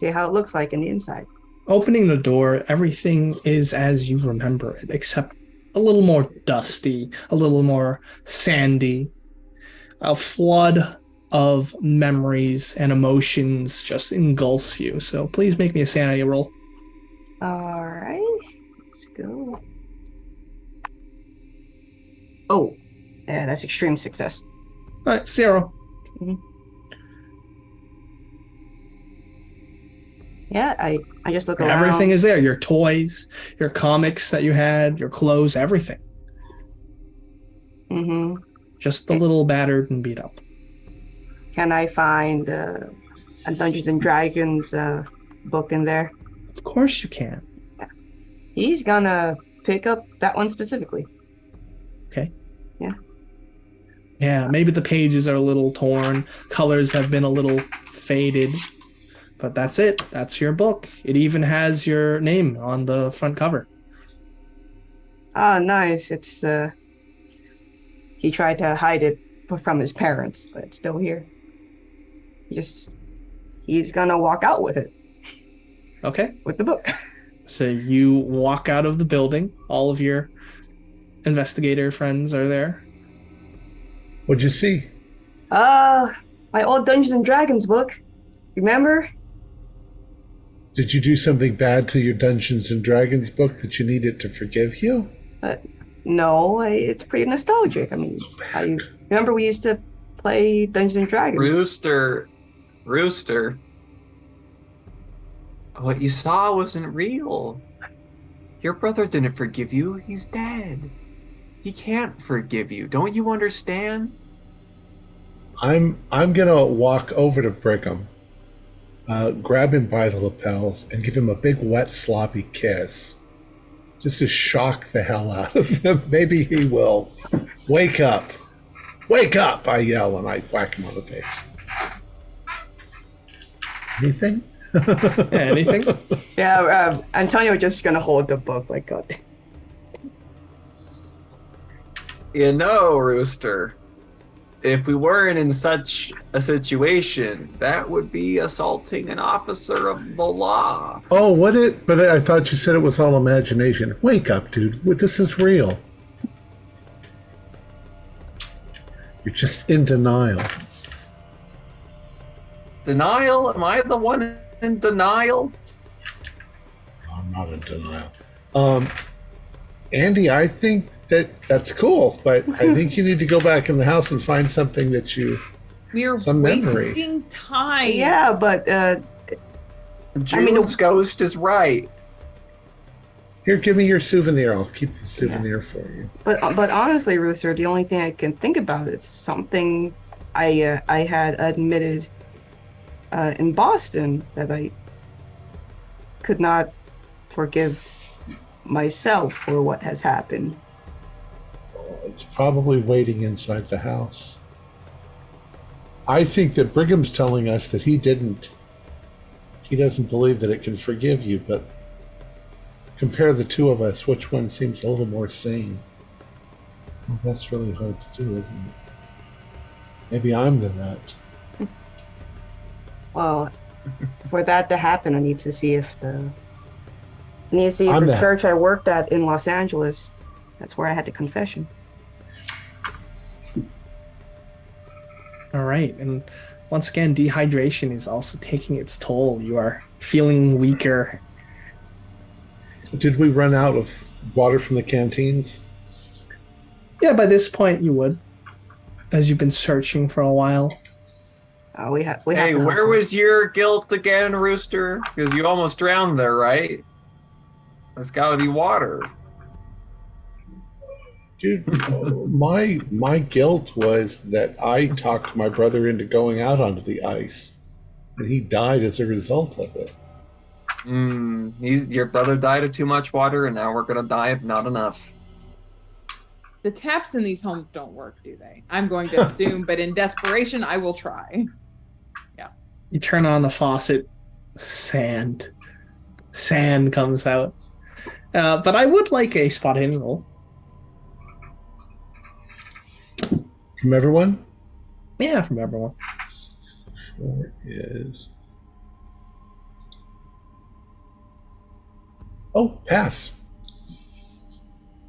it looks like in the inside. Opening the door, everything is as you remember it, except a little more dusty, a little more sandy. A flood of memories and emotions just engulfs you. So please make me a sanity roll. All right, let's go. Oh, yeah, that's extreme success. All right, 0. Yeah, I just look around. Everything is there. Your toys, your comics that you had, your clothes, everything. Mm-hmm. Just a little battered and beat up. Can I find a Dungeons and Dragons book in there? Of course you can. He's gonna pick up that one specifically. Okay. Yeah. Yeah, maybe the pages are a little torn. Colors have been a little faded. But that's it. That's your book. It even has your name on the front cover. Ah, nice. It's he tried to hide it from his parents, but it's still here. He's gonna walk out with it, Okay. with the book. So you walk out of the building. All of your investigator friends are there. What'd you see? My old Dungeons and Dragons book. Remember? Did you do something bad to your Dungeons and Dragons book that you needed to forgive you? No, it's pretty nostalgic. I mean, I remember we used to play Dungeons and Dragons. Rooster. What you saw wasn't real. Your brother didn't forgive you. He's dead. He can't forgive you. Don't you understand? I'm gonna walk over to Brigham, grab him by the lapels, and give him a big, wet, sloppy kiss, just to shock the hell out of him. Maybe he will wake up. Wake up! I yell and I whack him on the face. Anything? Yeah, anything? Yeah, Antonio just gonna hold the book like God. You know, Rooster, if we weren't in such a situation, that would be assaulting an officer of the law. Oh, what it? But I thought you said it was all imagination. Wake up, dude. This is real. You're just in denial. Denial? Am I the one in denial? I'm not in denial. Andy, I think that's cool, but I think you need to go back in the house and find something that you... We're Some memory. wasting time. Yeah, but June's ghost is right. Here, give me your souvenir. I'll keep the souvenir for you. but honestly, Rooster, the only thing I can think about is something I had admitted in Boston that I could not forgive myself for what has happened. It's probably waiting inside the house. I think that Brigham's telling us that he doesn't believe that it can forgive you, but compare the two of us, which one seems a little more sane? Well, that's really hard to do, isn't it? Maybe I'm the nut. Well, for that to happen, I need to see if the I'm church I worked at in Los Angeles. That's where I had the confession. All right, and once again, dehydration is also taking its toll. You are feeling weaker. Did we run out of water from the canteens? Yeah, by this point you would, as you've been searching for a while. We have Hey, to where hustle. was your guilt again, Rooster? Because you almost drowned there, right? There's gotta be water. Dude, my guilt was that I talked my brother into going out onto the ice, and he died as a result of it. Your brother died of too much water, and now we're gonna die of not enough. The taps in these homes don't work, do they? I'm going to assume, but in desperation, I will try. You turn on the faucet, sand comes out. But I would like a spot hidden roll. From everyone? Yeah, from everyone. 4 is... Oh, pass.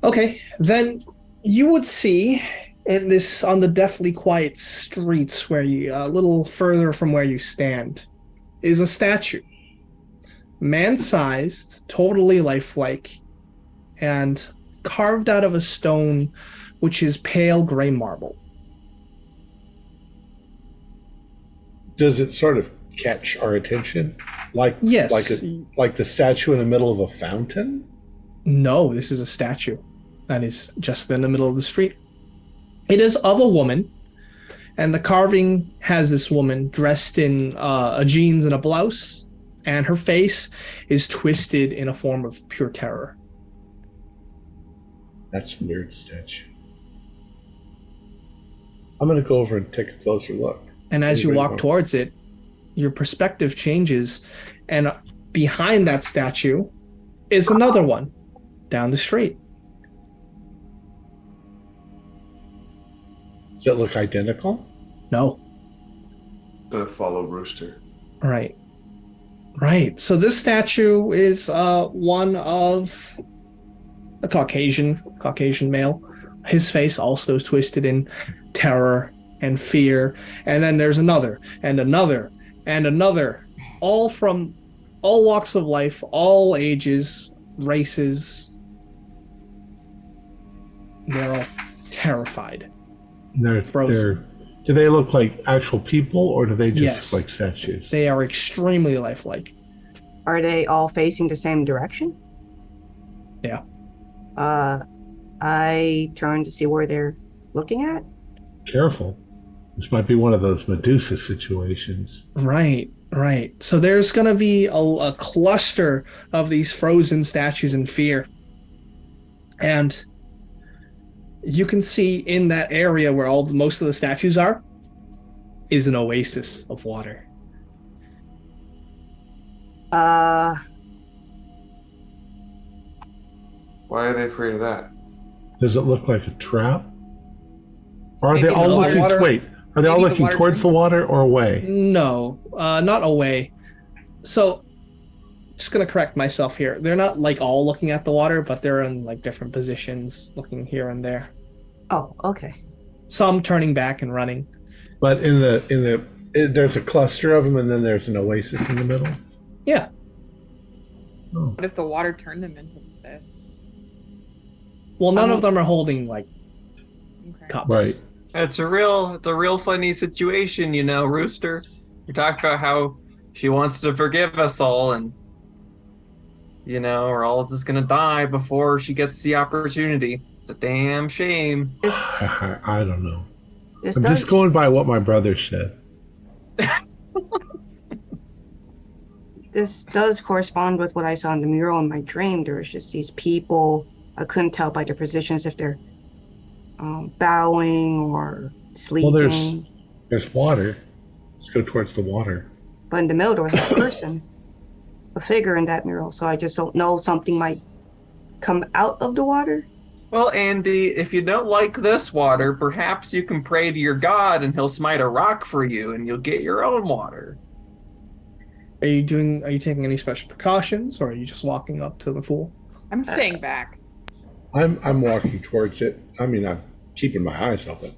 Okay, then you would see in this on the deathly quiet streets where you a little further from where you stand is a statue, man-sized, totally lifelike, and carved out of a stone which is pale gray marble. Does it sort of catch our attention? Yes. Like the statue in the middle of a fountain? No, this is a statue that is just in the middle of the street. It is of a woman, and the carving has this woman dressed in a jeans and a blouse, and her face is twisted in a form of pure terror. That's a weird statue. I'm going to go over and take a closer look. And as you Anybody walk towards it, your perspective changes, and behind that statue is another one down the street. Does it look identical? No. Gonna follow Rooster. Right. So this statue is one of a Caucasian male. His face also is twisted in terror and fear. And then there's another, and another, and another. All from all walks of life, all ages, races. They're all terrified. They're Frozen. do they look like actual people, or do they just Yes. look like statues? They are extremely lifelike. Are they all facing the same direction? Yeah. I turn to see where they're looking at. Careful. This might be one of those Medusa situations. Right. So there's going to be a cluster of these frozen statues in fear. And you can see in that area where most of the statues are is an oasis of water. Why are they afraid of that? Does it look like a trap? Or are Maybe they all the looking? water- Wait, are they all maybe the looking water towards the water or away? No, not away. So, just gonna correct myself here. They're not like all looking at the water, but they're in like different positions, looking here and there. Oh, okay. Some turning back and running. But there's a cluster of them, and then there's an oasis in the middle. Yeah. Oh. What if the water turned them into this? Well, none of them are holding like Okay. cups. Right. It's a real funny situation, you know, Rooster. We talked about how she wants to forgive us all, and you know, we're all just gonna die before she gets the opportunity. It's a damn shame. I don't know. This I'm does, just going by what my brother said. this does correspond with what I saw in the mural in my dream. There was just these people. I couldn't tell by their positions if they're bowing or sleeping. Well, there's water. Let's go towards the water. But in the middle, there was a person, a figure in that mural. So I just don't know. Something might come out of the water? Well, Andy, if you don't like this water, perhaps you can pray to your god and he'll smite a rock for you and you'll get your own water. Are you taking any special precautions, or are you just walking up to the pool? I'm staying back. I'm walking towards it. I mean, I'm keeping my eyes open.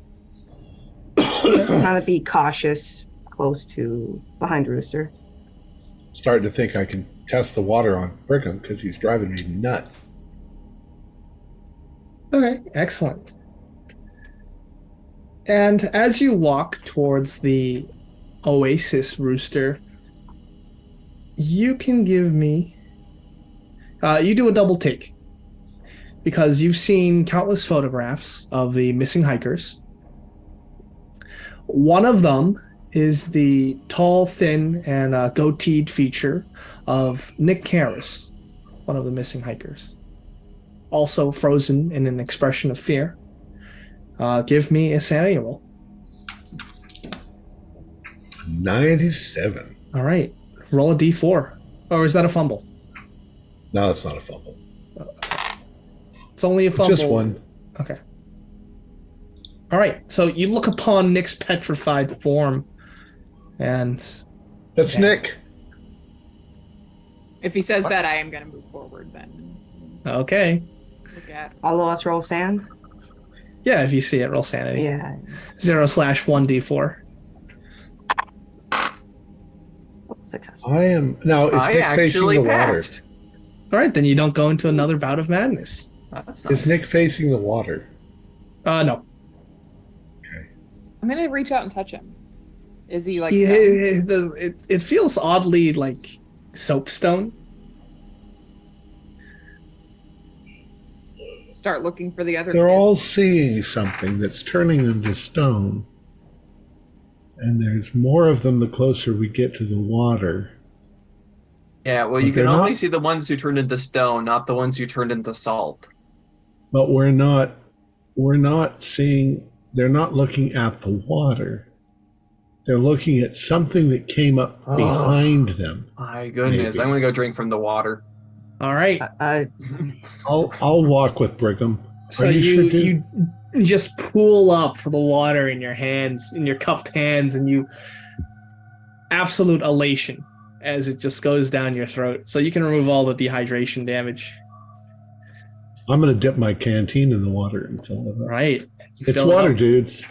Kind of be cautious, close to behind Rooster. Starting to think I can test the water on Brigham because he's driving me nuts. Okay, excellent. And as you walk towards the oasis, Rooster, you can give me... you do a double take. Because you've seen countless photographs of the missing hikers. One of them is the tall, thin, and goateed feature of Nick Karras, one of the missing hikers. Also frozen in an expression of fear. Give me a sanity roll. 97. All right. Roll a d4. Or is that a fumble? No, it's not a fumble. It's only a fumble. Just one. Okay. All right. So you look upon Nick's petrified form, and That's okay. Nick. If he says that, I am going to move forward then. Okay. Look at. All of us roll sand? Yeah, if you see it, roll sanity. Yeah. 0/1d4. Success. I am now. Is I Nick facing actually the water? passed. All right, then you don't go into another bout of madness. That's not Is Nick facing the water? No. Okay. I'm going to reach out and touch him. Is he like. Yeah, stone? it feels oddly like soapstone. Start looking for the other They're kids. all seeing something that's turning them to stone. And there's more of them the closer we get to the water. Yeah, well, But you can they're only not- see the ones who turned into stone, not the ones who turned into salt. But we're not seeing, they're not looking at the water. They're looking at something that came up behind them. My goodness, Maybe. I'm gonna go drink from the water. All right. I'll walk with Brigham. So Are you sure, dude? you just pool up the water in your hands, in your cupped hands, and you absolute elation as it just goes down your throat. So you can remove all the dehydration damage. I'm going to dip my canteen in the water and fill it up. Right. You It's fill it water, up. dudes.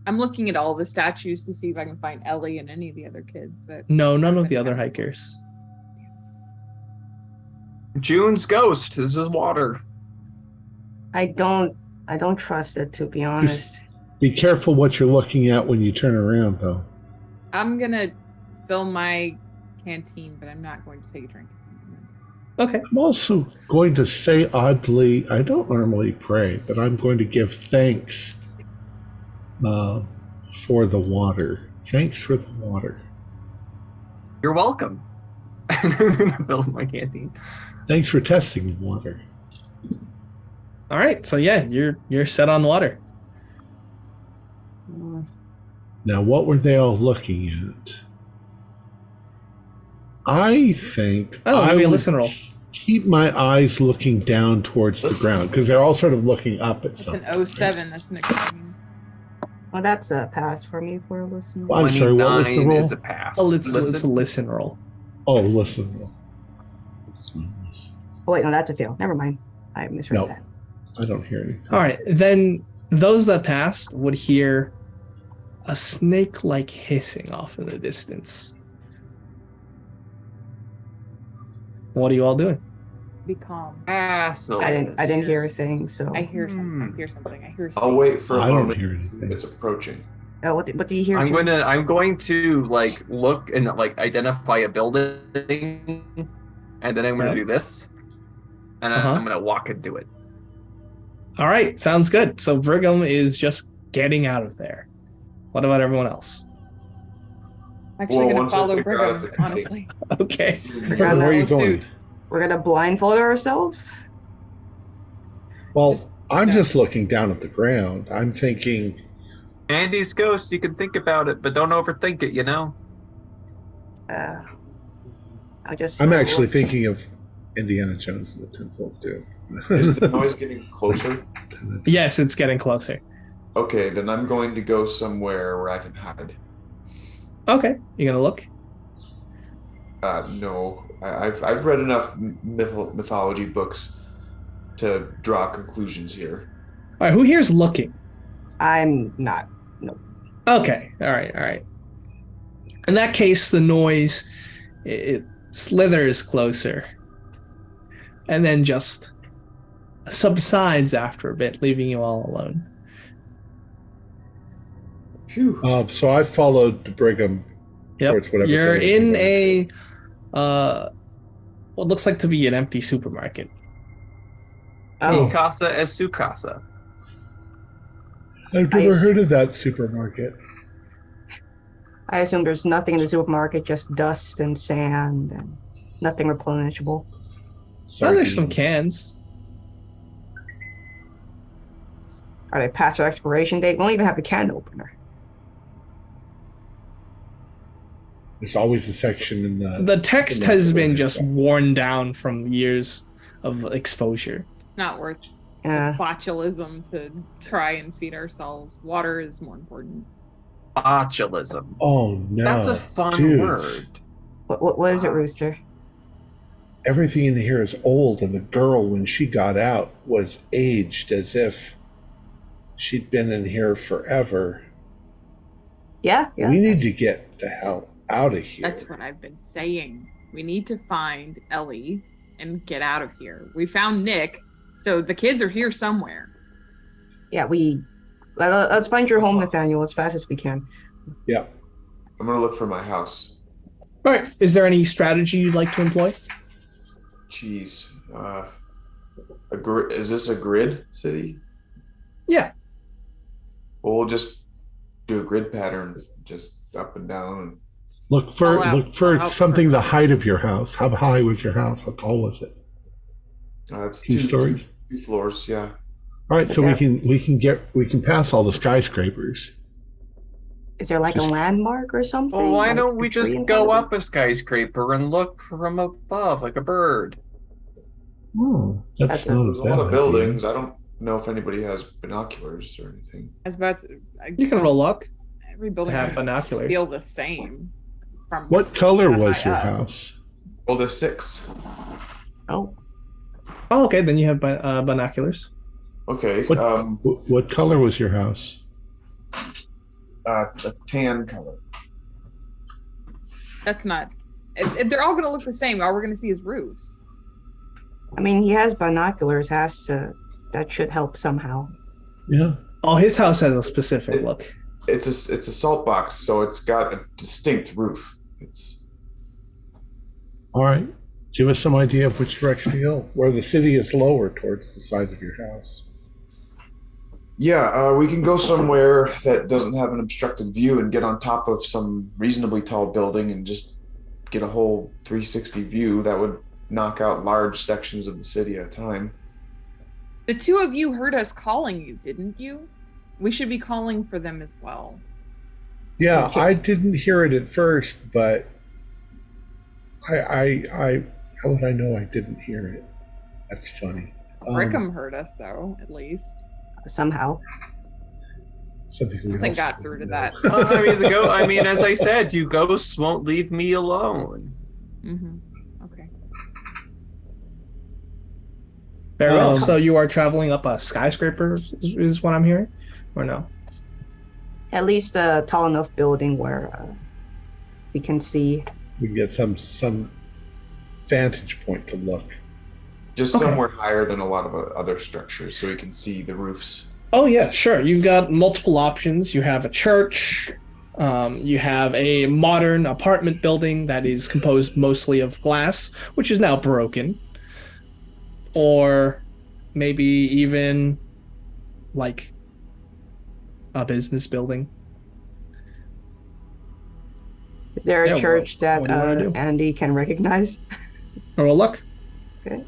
I'm looking at all the statues to see if I can find Ellie and any of the other kids. That No, none of haven't the other had- hikers. June's ghost. This is water. I don't trust it, to be honest. Be careful what you're looking at when you turn around, though. I'm going to fill my canteen, but I'm not going to take a drink. Okay. I'm also going to say oddly, I don't normally pray, but I'm going to give thanks for the water. Thanks for the water. You're welcome. And I'm gonna fill my canteen. Thanks for testing the water. All right. So yeah, you're set on water. Now, what were they all looking at? I think Oh, I maybe a would listen roll. keep my eyes looking down towards the ground because they're all sort of looking up at That's something. an 07. That's an extreme. Well, that's a pass for me for a listen. Well, I'm sorry, what was the 29 roll? is a pass. Oh, it's a Listen. listen roll. Oh, listen. roll. It's not listen. Oh, wait, no, that's a fail. Never mind. I misread No. that. I don't hear anything. All right. Then those that passed would hear a snake-like hissing off in the distance. What are you all doing? Be calm. Assholes. I didn't hear a thing, so. I hear something. I hear something. I hear something. I'll wait for a I don't moment. hear anything. It's approaching. What do you hear? I'm Jim? going to like look and like identify a building, and then I'm gonna Yeah. do this, and Uh-huh. I'm gonna walk into it. All right. Sounds good. So Brigham is just getting out of there. What about everyone else? I'm actually Well, going once to I follow figure out Brigham, if it's honestly. Okay. Where are you going? Suit. We're gonna blindfold ourselves? Well, Just- I'm yeah. just looking down at the ground. I'm thinking, Andy's ghost. You can think about it, but don't overthink it. You know. I just. I'm actually thinking of Indiana Jones and the Temple of Doom. Is the noise getting closer? Yes, it's getting closer. Okay, then I'm going to go somewhere where I can hide. Okay, you gonna look? No, I've read enough mythology books to draw conclusions here. All right, who here's looking? I'm not. No. Okay, all right. In that case, the noise it slithers closer, and then just subsides after a bit, leaving you all alone. Phew. So I followed Brigham towards Yep, whatever. you're building in he what looks like to be an empty supermarket. Oh, Casa es su casa. I've never Nice. heard of that supermarket. I assume there's nothing in the supermarket, just dust and sand and nothing replenishable. Oh, there's some Sardines. cans. Are they past their expiration date? We don't even have a can opener. There's always a section in The text in has the- been just worn down from years of exposure. Not worth Yeah. botulism to try and feed ourselves. Water is more important. Botulism. Oh no, That's a fun dudes. word. What is it, Rooster? Everything in here is old, and the girl, when she got out, was aged as if she'd been in here forever. Yeah. We need to get the hell out of here. That's what I've been saying. We need to find Ellie and get out of here. We found Nick, so the kids are here somewhere. Yeah, let's find your home, Nathaniel, as fast as we can. Yeah. I'm gonna look for my house. All right, is there any strategy you'd like to employ? Jeez. Is this a grid city? Yeah. Well, we'll just do a grid pattern, just up and down. And Look for I'll out something for- the height of your house. How high was your house? How tall was it? it's Two stories. Two floors. Yeah. All right, so Okay. we can pass all the skyscrapers. Is there like Just- a landmark or something? Well, why Like don't a we tree just in front go of up a skyscraper and look from above like a bird? Oh, that's That's not There's a a bad lot of idea. buildings. I don't know if anybody has binoculars or anything. I was about to, You can roll luck every to building have binoculars. feel the same. From What color that was high your up. house? Well, there's 6. Oh, Oh, okay, then you have binoculars. Okay. What, what color was your house? A tan color. That's not. If they're all going to look the same, all we're going to see is roofs. I mean, he has binoculars. That should help somehow. Yeah. Oh, his house has a specific look. It's a salt box, so it's got a distinct roof. It's All right. Give us some idea of which direction to go. Where the city is lower towards the size of your house. yeah. We can go somewhere that doesn't have an obstructed view and get on top of some reasonably tall building and just get a whole 360 view that would knock out large sections of the city at a time. The two of you heard us calling you, didn't you? We should be calling for them as well. Yeah, I didn't hear it at first, but I how would I know I didn't hear it? That's funny. Rickham heard us, though, at least. Somehow. Something we Nothing also got through to know. that. I mean, as I said, you ghosts won't leave me alone. Mm-hmm. Okay. Very well. Um, So you are traveling up a skyscraper, is what I'm hearing, or no? At least a tall enough building where we can see. We can get some vantage point to look. Just Okay. somewhere higher than a lot of other structures, so we can see the roofs. Oh yeah, sure. You've got multiple options. You have a church. You have a modern apartment building that is composed mostly of glass, which is now broken. Or maybe even like a business building. Is there a Yeah, church that what do you wanna do? Andy can recognize? Or a look. Okay.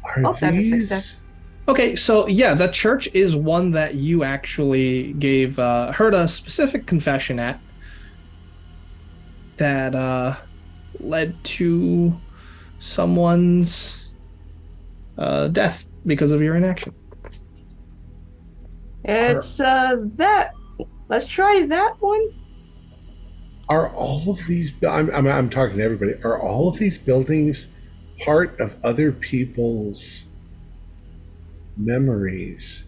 Are Oh, that's a these? success. Okay, so yeah, the church is one that you actually heard a specific confession at. that led to someone's death because of your inaction. It's that. Let's try that one. Are all of these? I'm talking to everybody. Are all of these buildings part of other people's memories?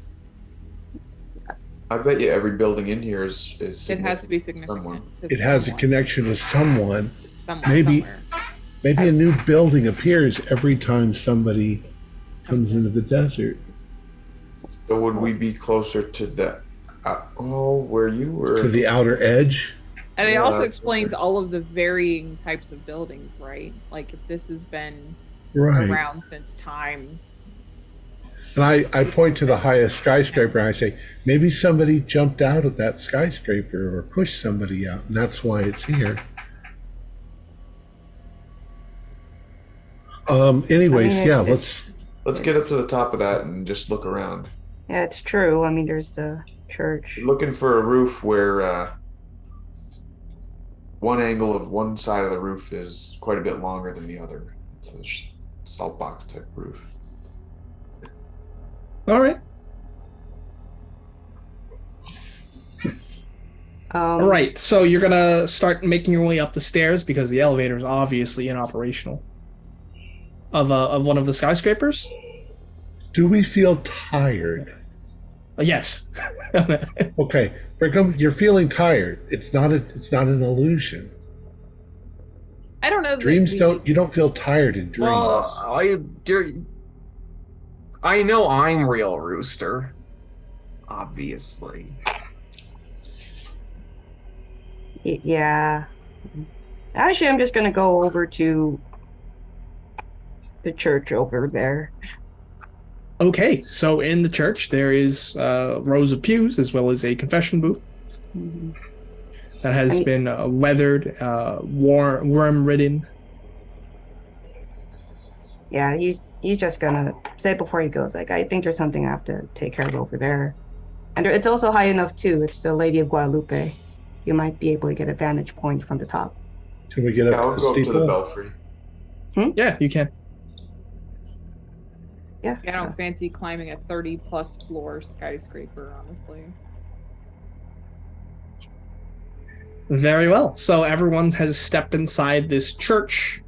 I bet you every building in here is It has to be significant. someone. to It has a someone. connection to someone. Someone Maybe- somewhere. Maybe a new building appears every time somebody comes into the desert. So would we be closer to the where you were? To the outer edge. And it Yeah, also that's explains all of the varying types of buildings, right? Like if this has been Right. around since time. And I point to the highest skyscraper and I say, maybe somebody jumped out of that skyscraper or pushed somebody out, and that's why it's here. Anyways, I mean, yeah, it's- Let's get up to the top of that and just look around. Yeah, it's true. I mean, there's the church. Looking for a roof where one angle of one side of the roof is quite a bit longer than the other. It's a salt box type roof. All right. All right. So you're gonna start making your way up the stairs because the elevator is obviously inoperational. Of one of the skyscrapers. do we feel tired? Yes. Okay, Brigham, you're feeling tired. It's not an illusion. I don't know. that Dreams we- don't. You don't feel tired in dreams. Well, I know I'm real, Rooster. Obviously. Yeah. Actually, I'm just gonna go over to the church over there. Okay. So in the church there is rows of pews as well as a confession booth Mhm. that has been weathered, worm-ridden. Yeah, he's just gonna say before he goes, like, I think there's something I have to take care of over there. And it's also high enough too. It's the Lady of Guadalupe. You might be able to get a vantage point from the top. Can we get up I'll to the go up to steeple? the belfry. Yeah, you can. Yeah. I don't fancy climbing a 30-plus floor skyscraper, honestly. Very well. So everyone has stepped inside this church.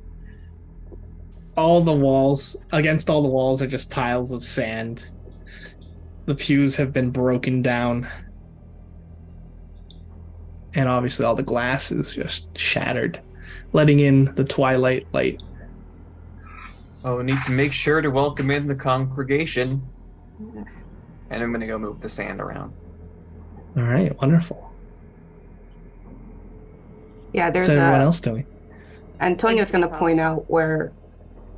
Against all the walls are just piles of sand. The pews have been broken down. And obviously all the glass is just shattered, letting in the twilight light. Oh, we need to make sure to welcome in the congregation. And I'm gonna go move the sand around. All right, wonderful. Yeah, there's What's everyone else doing? Antonio's gonna point out where,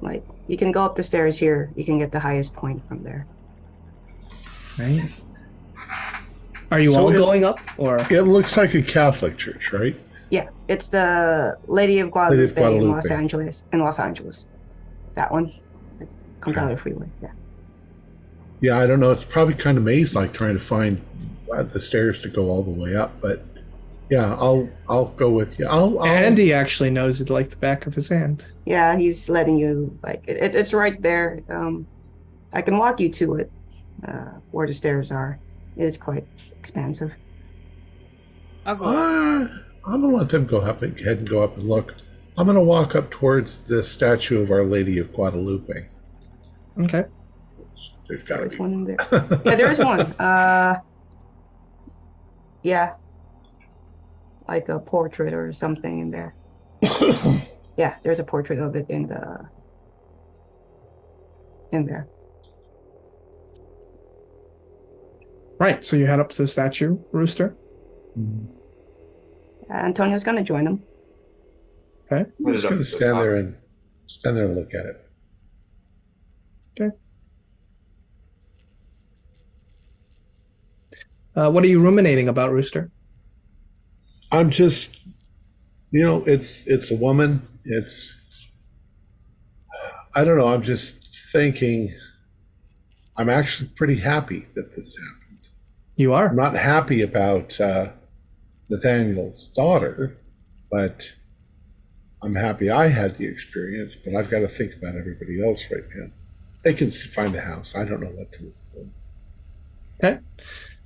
like, you can go up the stairs here. You can get the highest point from there. Right. Are you So all it- going up, or It looks like a Catholic church, right? Yeah, it's the Lady of Guadalupe, in Guadalupe. Los Angeles. In Los Angeles, that one. It comes out of the freeway. Yeah. Yeah, I don't know. It's probably kind of maze-like trying to find the stairs to go all the way up, but yeah, I'll go with you. I'll Andy actually knows it like the back of his hand. Yeah, he's letting you, like, it's right there. I can walk you to it, where the stairs are. It is quite expansive. I'll go. I'm gonna let them go up and ahead and go up and look. I'm gonna walk up towards the statue of Our Lady of Guadalupe. Okay. There's gotta There's be one in there. Yeah, there is one. Yeah. Like a portrait or something in there. Yeah, there's a portrait of it in there. Right. So you head up to the statue, Rooster. Antonio's gonna join him. Okay. I'm just gonna stand there and look at it. Okay. What are you ruminating about, Rooster? I'm just, it's a woman. I don't know. I'm just thinking. I'm actually pretty happy that this happened. You are. I'm not happy about Nathaniel's daughter, but I'm happy I had the experience, but I've got to think about everybody else right now. They can find the house. I don't know what to look for. Okay.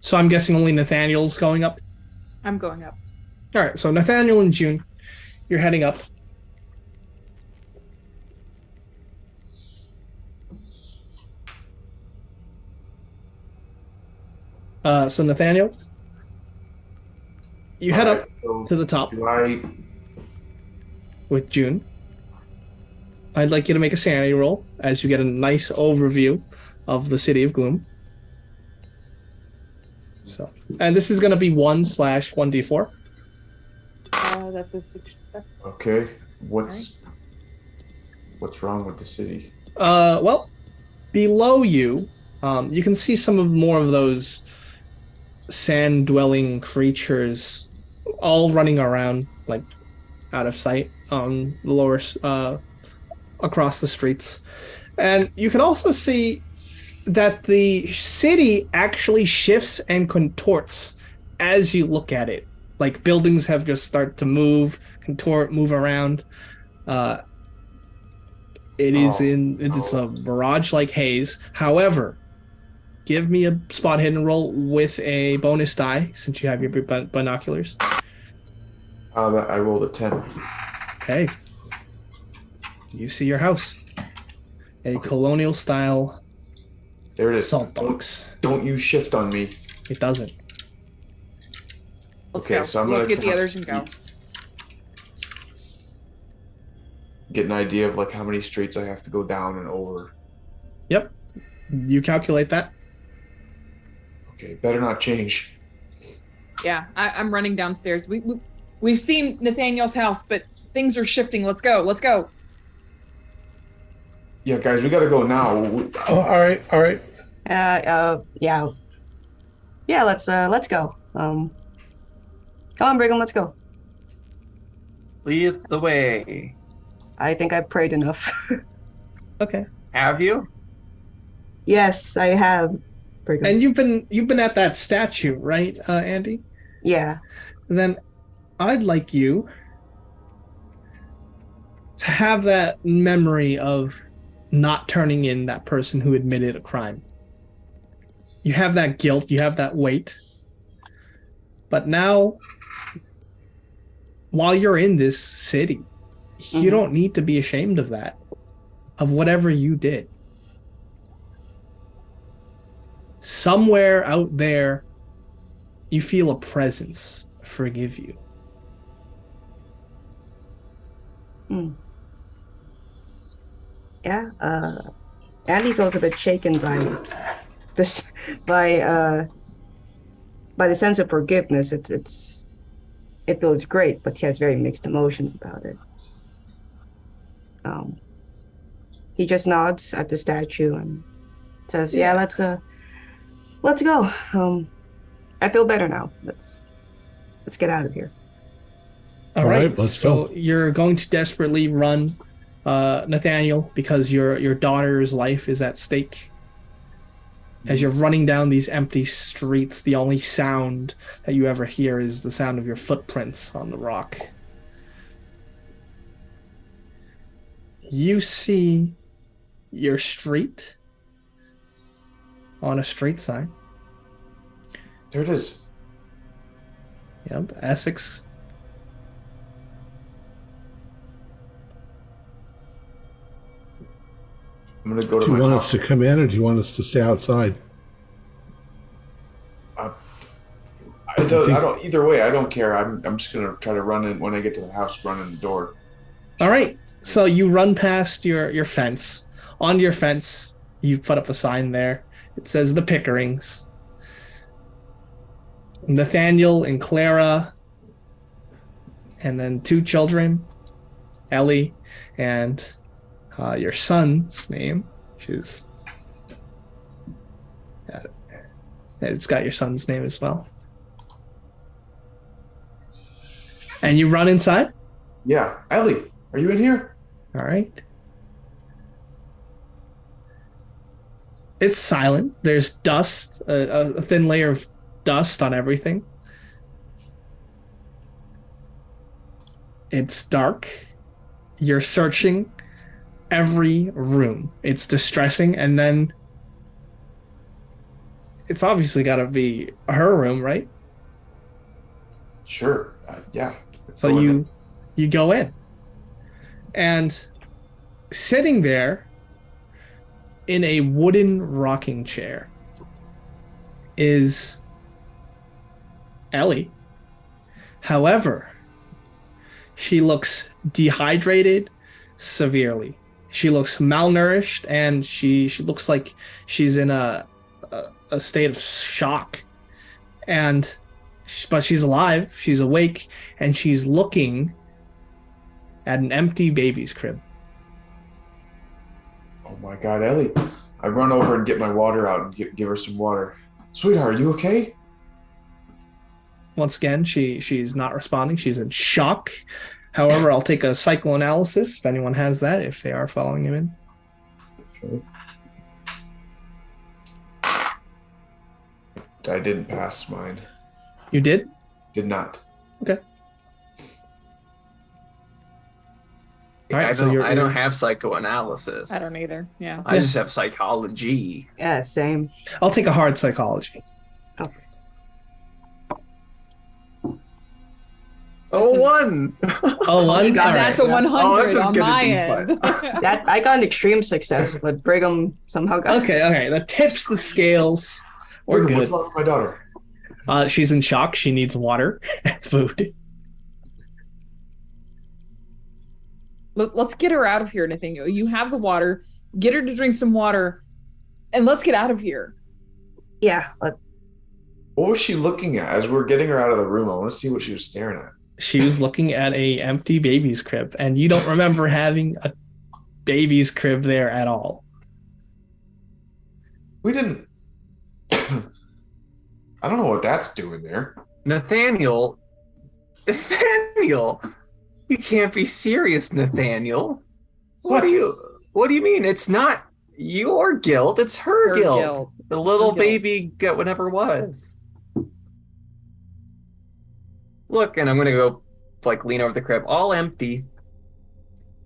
So I'm guessing only Nathaniel's going up. I'm going up. All right. So Nathaniel and June, you're heading up. So Nathaniel, you head up to the top with June. I'd like you to make a sanity roll as you get a nice overview of the City of Gloom. So, and this is going to be 1/1d4. That's a 6. Okay. What's wrong with the city? Well, below you, you can see more of those sand-dwelling creatures all running around, like, out of sight on the lower, across the streets. And you can also see that the city actually shifts and contorts as you look at it. Like, buildings have just started to move, contort, move around. It's a mirage-like haze. However, give me a spot hidden roll with a bonus die, since you have your binoculars. I rolled a 10. Okay. You see your house. A colonial-style There it is. salt box. Don't you shift on me. It doesn't. Let's Okay, go. so I'm Let's gonna get the others and go. Get an idea of like how many streets I have to go down and over. Yep. You calculate that. Okay, better not change. Yeah, I'm running downstairs. We've seen Nathaniel's house, but things are shifting. Let's go. Let's go. Yeah, guys, we gotta go now. Oh, all right. Yeah. Yeah, let's go. Come on, Brigham, let's go. Lead the way. I think I've prayed enough. Okay. Have you? Yes, I have. Brigham. And you've been at that statue, right, Andy? Yeah. Then I'd like you to have that memory of not turning in that person who admitted a crime. You have that guilt, you have that weight. But now, while you're in this city, you don't need to be ashamed of that, of whatever you did. Somewhere out there, you feel a presence forgive you. Yeah. Andy feels a bit shaken by this, by the sense of forgiveness. It feels great, but he has very mixed emotions about it. He just nods at the statue and says, "Yeah, let's go. I feel better now. Let's get out of here." All right, let's so go. you're going to desperately run, Nathaniel, because your daughter's life is at stake. As you're running down these empty streets, the only sound that you ever hear is the sound of your footprints on the rock. You see your street on a street sign. There it is. Yep, Essex. I'm gonna go to Do you my want house. us to come in or do you want us to stay outside? I don't. Either way, I don't care. I'm just gonna try to run in when I get to the house. Run in the door. All right, so you run past your fence. On your fence, you put up a sign there. It says the Pickerings. Nathaniel and Clara, and then 2 children, Ellie, and your son's name, which is... it's got your son's name as well. And you run inside? Yeah, Ellie, are you in here? All right. It's silent. There's dust, a thin layer of dust on everything. It's dark. You're searching every room. It's distressing, and then it's obviously got to be her room, right? Sure. Yeah. So you go in, and sitting there in a wooden rocking chair is Ellie. However, she looks dehydrated severely. She looks malnourished, and she looks like she's in a state of shock. But she's alive, she's awake, and she's looking at an empty baby's crib. Oh my God, Ellie. I run over and get my water out and give her some water. Sweetheart, are you okay? Once again, she's not responding. She's in shock. However, I'll take a psychoanalysis if anyone has that, if they are following him in. Okay. I didn't pass mine. You did? Did not. Okay. All right, I don't have psychoanalysis. I don't either. Yeah. I just have psychology. Yeah, same. I'll take a hard psychology. Oh, one. Oh, one? got All That's right. a 100 this is on gonna my be end. That I got an extreme success, but Brigham somehow got. Okay. That tips the scales. We're What's good. wrong with my daughter? She's in shock. She needs water and food. Let's get her out of here, Nathaniel. You have the water. Get her to drink some water, and let's get out of here. Yeah. What was she looking at as we're getting her out of the room? I want to see what she was staring at. She was looking at a empty baby's crib, and you don't remember having a baby's crib there at all. We didn't. I don't know what that's doing there. Nathaniel, you can't be serious, Nathaniel. What do you mean? It's not your guilt, it's her guilt. The little baby got whatever it was. Look, and I'm gonna go lean over the crib, all empty.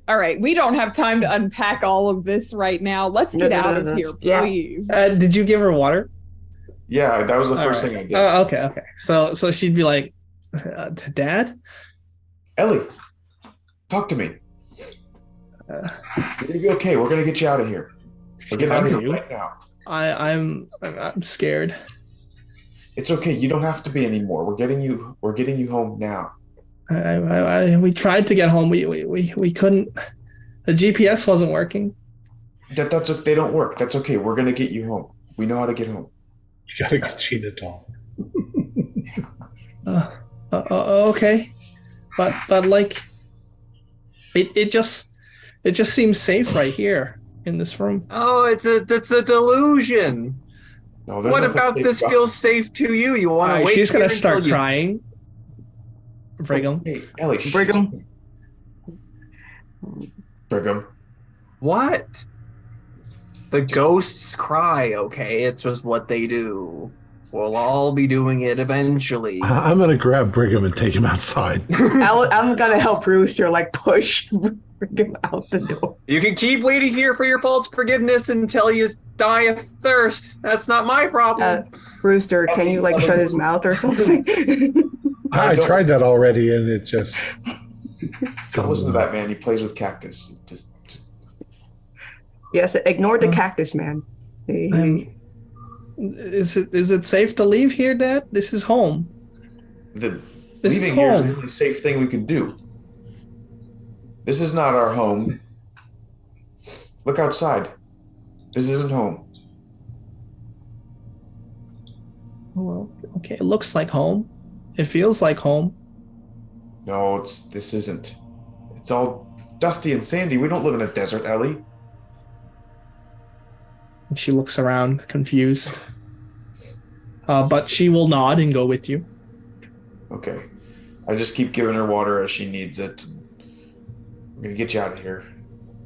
All right, we don't have time to unpack all of this right now. Let's get out of here, please. Did you give her water? Yeah, that was the first thing I did. Okay. So she'd be like, to Dad? Ellie, talk to me. You're gonna be okay. We're gonna get you out of here. We're getting out of here right now. I'm scared. It's okay. You don't have to be anymore. We're getting you home now. We tried to get home. We couldn't. The GPS wasn't working. That's they don't work. That's okay. We're gonna get you home. We know how to get home. You gotta get Gina doll. Okay, but like, it just seems safe right here in this room. Oh, it's a delusion. No, What about this feels safe to you? You want to wait? She's gonna start crying. Brigham. Hey, Ellie. Brigham. Brigham. What? The ghosts cry, okay? It's just what they do. We'll all be doing it eventually. I'm gonna grab Brigham and take him outside. I'm gonna help Rooster push Brigham out the door. You can keep waiting here for your false forgiveness until you die of thirst. That's not my problem. Rooster, can you shut his mouth or something? I tried that already, and it just. Don't listen to that man. He plays with cactus. Just... Yes, ignore the cactus man. Is it safe to leave here, Dad? This is home. Leaving here is the only safe thing we could do. This is not our home. Look outside. This isn't home. Well, okay, it looks like home. It feels like home. No, this isn't. It's all dusty and sandy. We don't live in a desert, Ellie. And she looks around, confused. But she will nod and go with you. Okay. I just keep giving her water as she needs it. We're gonna get you out of here.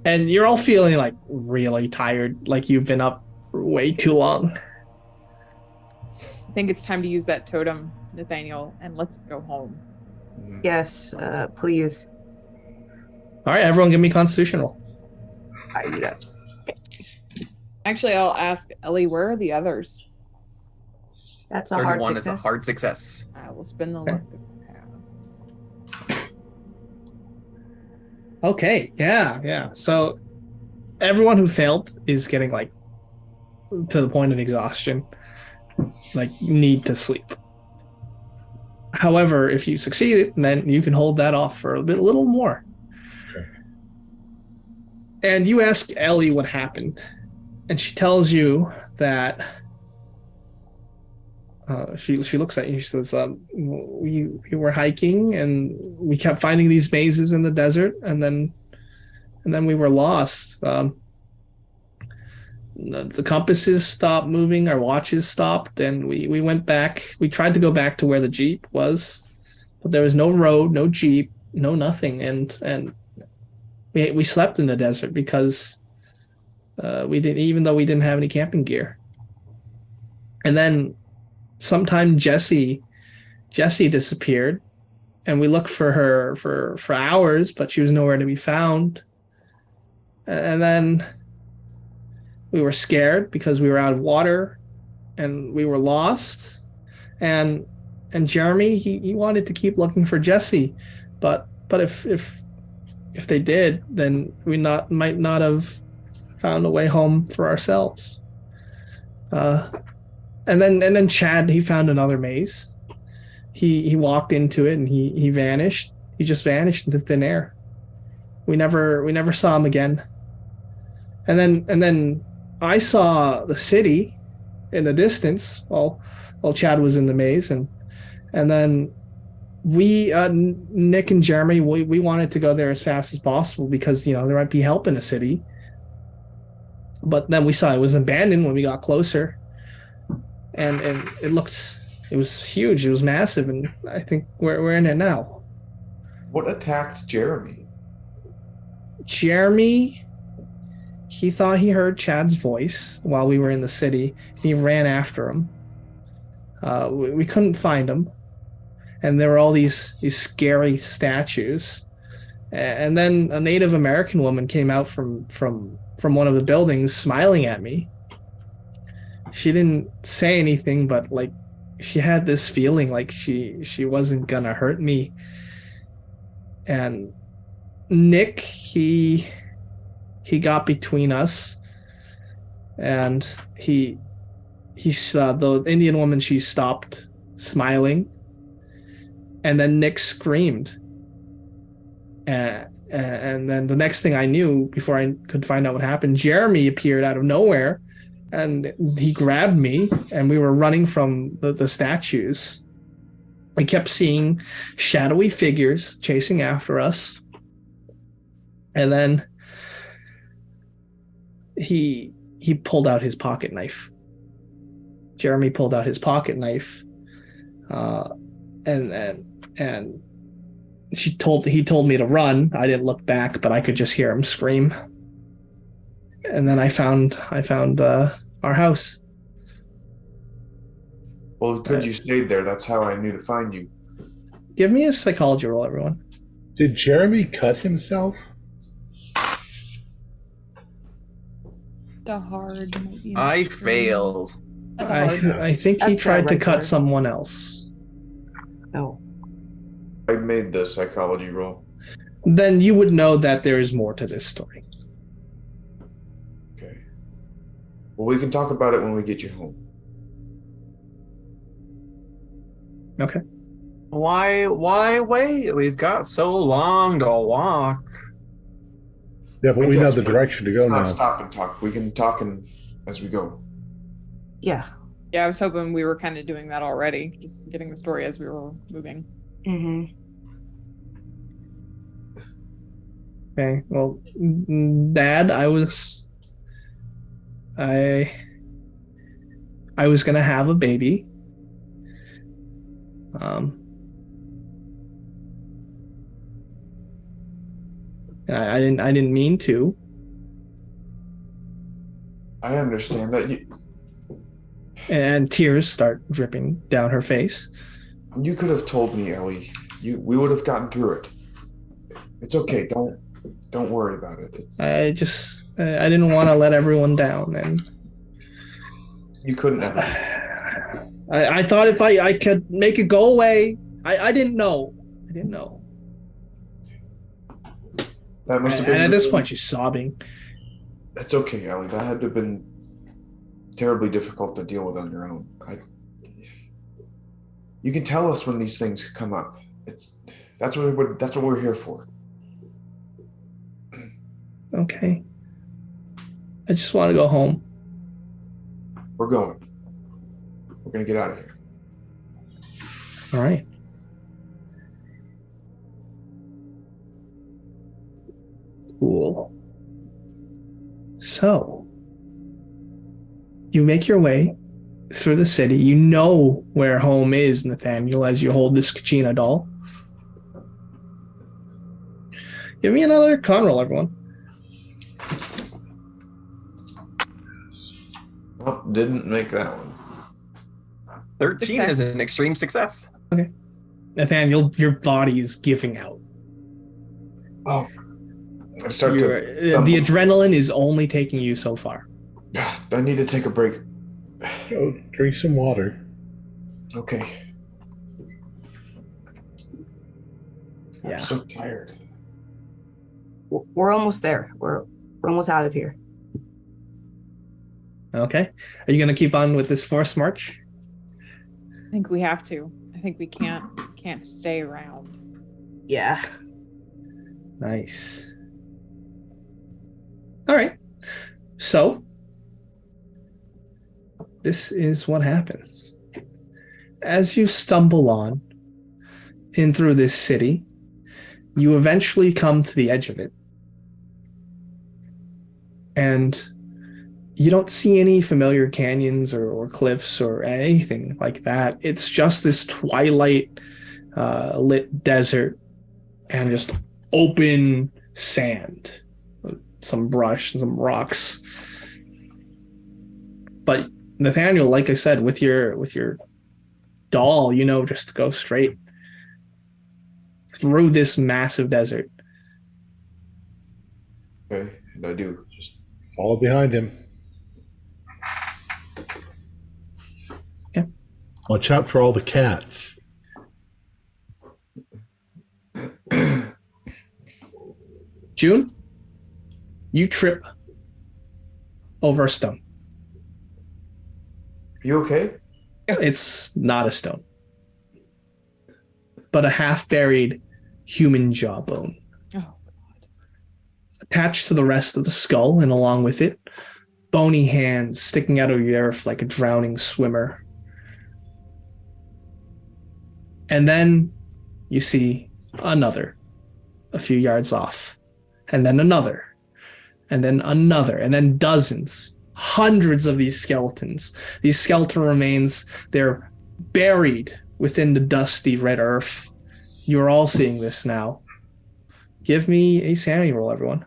And you're all feeling really tired, like you've been up way too long. I think it's time to use that totem, Nathaniel, and let's go home. Yes, please. All right, everyone, give me Constitution roll. I do that. Actually, I'll ask Ellie, where are the others? That's a hard 31 success. is a hard success. I will spin the luck to pass. Okay, yeah. So everyone who failed is getting like to the point of exhaustion, like need to sleep. However, if you succeed, then you can hold that off for a little more. Okay. And you ask Ellie what happened, and she tells you that she looks at you. She says, "We were hiking, and we kept finding these mazes in the desert, and then we were lost. The compasses stopped moving, our watches stopped, and we went back. We tried to go back to where the Jeep was, but there was no road, no Jeep, no nothing, and we slept in the desert because we didn't, even though we didn't have any camping gear. And then sometime Jessie disappeared, and we looked for her for hours, but she was nowhere to be found. And then we were scared because we were out of water and we were lost. And Jeremy, he wanted to keep looking for Jessie, but if they did, then we might not have found a way home for ourselves. And then Chad, he found another maze. He walked into it and he vanished. He just vanished into thin air. We never saw him again. And then I saw the city in the distance while Chad was in the maze, and then we Nick and Jeremy, we wanted to go there as fast as possible because there might be help in the city. But then we saw it was abandoned when we got closer, and it was huge, it was massive, and I think we're in it now. What attacked Jeremy? Jeremy, he thought he heard Chad's voice while we were in the city. He ran after him. We couldn't find him, and there were all these scary statues. And then a Native American woman came out from one of the buildings, smiling at me. She didn't say anything, but like she had this feeling like she wasn't gonna hurt me. And Nick, he got between us, and the Indian woman, she stopped smiling, and then Nick screamed, and then the next thing I knew, before I could find out what happened, Jeremy appeared out of nowhere, and he grabbed me, and we were running from the statues. We kept seeing shadowy figures chasing after us, and then he pulled out his pocket knife. Jeremy pulled out his pocket knife, and he told me to run. I didn't look back, but I could just hear him scream. And then I found our house. Well, it's good you stayed there. That's how I knew to find you. Give me a psychology roll, everyone. Did Jeremy cut himself? The hard. Might be I failed. That's a hard. I think he That's tried to right cut there. someone else. No. I made the psychology roll. Then you would know that there is more to this story. Okay. Well, we can talk about it when we get you home. Okay. Why wait? We've got so long to walk. Yeah, but we know the direction to go Let's not now. stop and talk. We can talk as we go. Yeah. Yeah, I was hoping we were kind of doing that already, just getting the story as we were moving. Mm-hmm. Okay. Well, Dad, I was gonna have a baby. I didn't mean to. I understand that And tears start dripping down her face. you could have told me, Ellie. We would have gotten through it. It's okay. Don't worry about it. I didn't want to let everyone down, and You couldn't have. I thought if I could make it go away. I didn't know. That must have been. And at this point, she's sobbing. That's okay, Ellie. That had to have been terribly difficult to deal with on your own. You can tell us when these things come up. That's what we're here for. Okay. I just want to go home. We're going. We're gonna get out of here. All right. Cool. So, you make your way through the city. You know where home is, Nathaniel, as you hold this Kachina doll. Give me another con roll, everyone. Well, didn't make that one. 13 Success. is an extreme success. Okay. Nathaniel, your body is giving out. Oh. I start to. The adrenaline is only taking you so far. I need to take a break. Go drink some water. Okay. Yeah. I'm so tired. We're almost there. We're almost out of here. Okay. Are you going to keep on with this forced march? I think we have to. I think we can't stay around. Yeah. Nice. All right. So, this is what happens. As you stumble on in through this city, you eventually come to the edge of it. And you don't see any familiar canyons or cliffs or anything like that. It's just this twilight lit desert and just open sand, some brush, some rocks. But Nathaniel, like I said, with your doll, just go straight through this massive desert. Okay, and I do. Just follow behind him. Okay. Watch out for all the cats. June, you trip over a stone. You okay? It's not a stone, but a half-buried human jawbone. Oh, God. Attached to the rest of the skull, and along with it, bony hands sticking out of the earth like a drowning swimmer. And then you see another a few yards off, and then another, and then another, and then dozens, hundreds of these skeletons. These skeleton remains, they're buried within the dusty red earth. You're all seeing this now. Give me a sanity roll, everyone.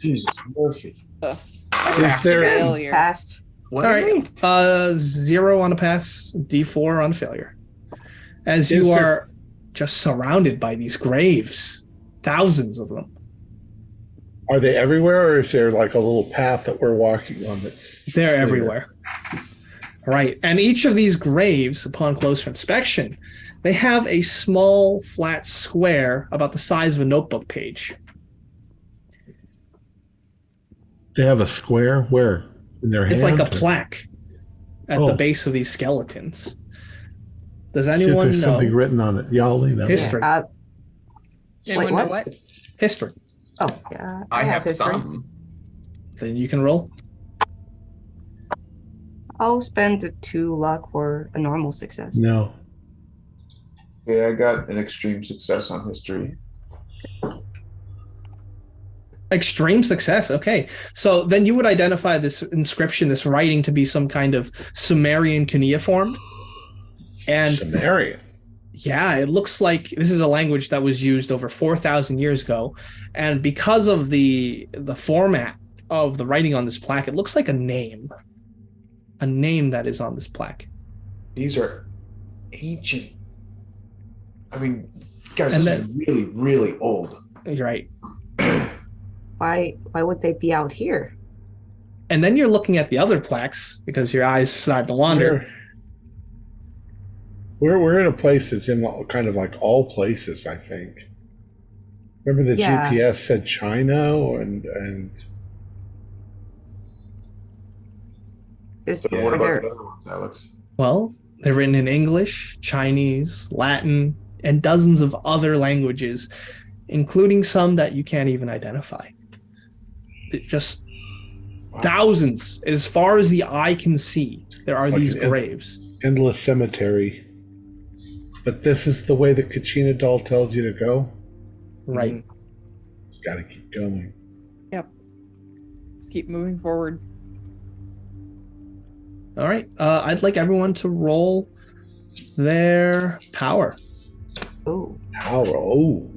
Jesus, Murphy. Is there Failure. Passed. What All do you right. mean? 0 on a pass, D4 on a failure. As you Is there- are just surrounded by these graves, thousands of them. Are they everywhere, or is there like a little path that we're walking on that's They're clear? everywhere. Right. And each of these graves, upon closer inspection, they have a small flat square about the size of a notebook page. They have a square where in their It's hand? like a plaque at the Oh. base of these skeletons. Does See if anyone there's something know written on it. Yeah, I'll leave that. history? Anyone know what? History. Oh, yeah. I have history. some. Then you can roll. I'll spend the 2 luck for a normal success. No. Yeah, I got an extreme success on history. Extreme success. Okay. So then you would identify this inscription, this writing, to be some kind of Sumerian cuneiform. And Sumerian. yeah, it looks like this is a language that was used over 4,000 years ago. And because of the format of the writing on this plaque, it looks like a name that is on this plaque. These are ancient. I mean, guys, And this is really, really old. You're right. Why would they be out here? And then you're looking at the other plaques because your eyes are starting to wander. We're in a place that's in kind of like all places, I think. Remember the GPS said China and So what about the other ones, Alex? Well, they're written in English, Chinese, Latin, and dozens of other languages, including some that you can't even identify. Just thousands, as far as the eye can see, there are these graves. Endless cemetery. But this is the way the Kachina doll tells you to go? Right. It's got to keep going. Yep. Let's keep moving forward. All right. I'd like everyone to roll their power. Oh. Power. Oh.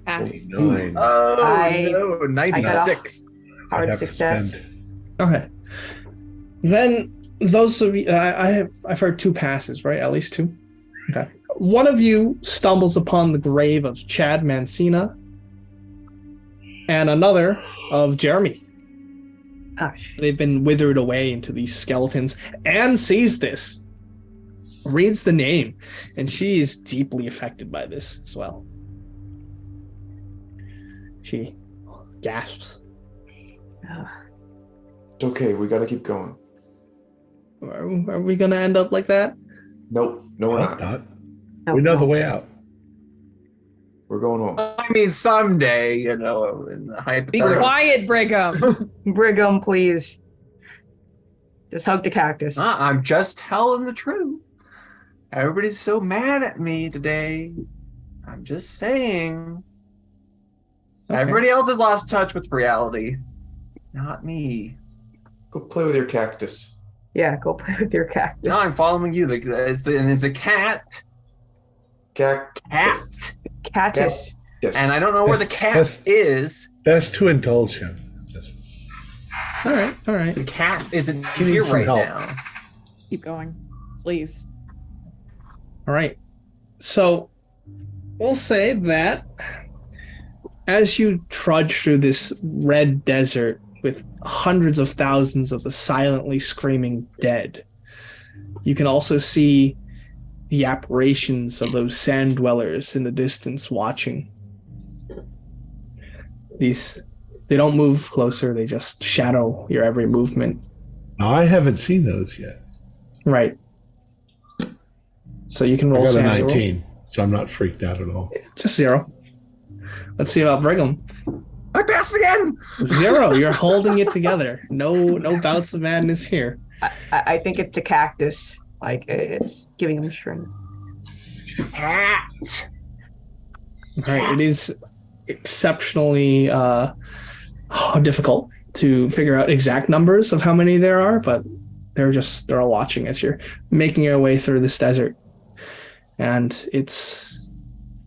Pass. 29. Oh, no, 96. Hard have to success. spend. Okay. Then those of you, I've heard 2 passes, right? At least 2. Okay. One of you stumbles upon the grave of Chad Mancina, and another of Jeremy. Gosh. They've been withered away into these skeletons. Anne sees this, reads the name, and she is deeply affected by this as well. She gasps. It's okay. We got to keep going. Are we going to end up like that? Nope. No, we're not. We know the way out. We're going home. I mean, someday, in the Be hypothetical. quiet, Brigham. Brigham, please. Just hug the cactus. I'm just telling the truth. Everybody's so mad at me today. I'm just saying. Okay. Everybody else has lost touch with reality. Not me. Go play with your cactus. Yeah, go play with your cactus. No, I'm following you. It's a cat. Cat. Cactus. Yes. And I don't know where the cat is. Best to indulge him. All right. The cat isn't He here needs some right help. now. Keep going, please. All right. So we'll say that as you trudge through this red desert with hundreds of thousands of the silently screaming dead, you can also see the apparitions of those sand dwellers in the distance watching. They don't move closer, they just shadow your every movement. Now, I haven't seen those yet. Right. So you can roll I got a sanity roll. 19, so I'm not freaked out at all. Just 0. Let's see about Brigham. I passed again. 0. You're holding it together. No bouts of madness here. I think it's a cactus. Like, it's giving him strength. Cat. All right. It is exceptionally difficult to figure out exact numbers of how many there are, but they're all watching as you're making your way through this desert. And it's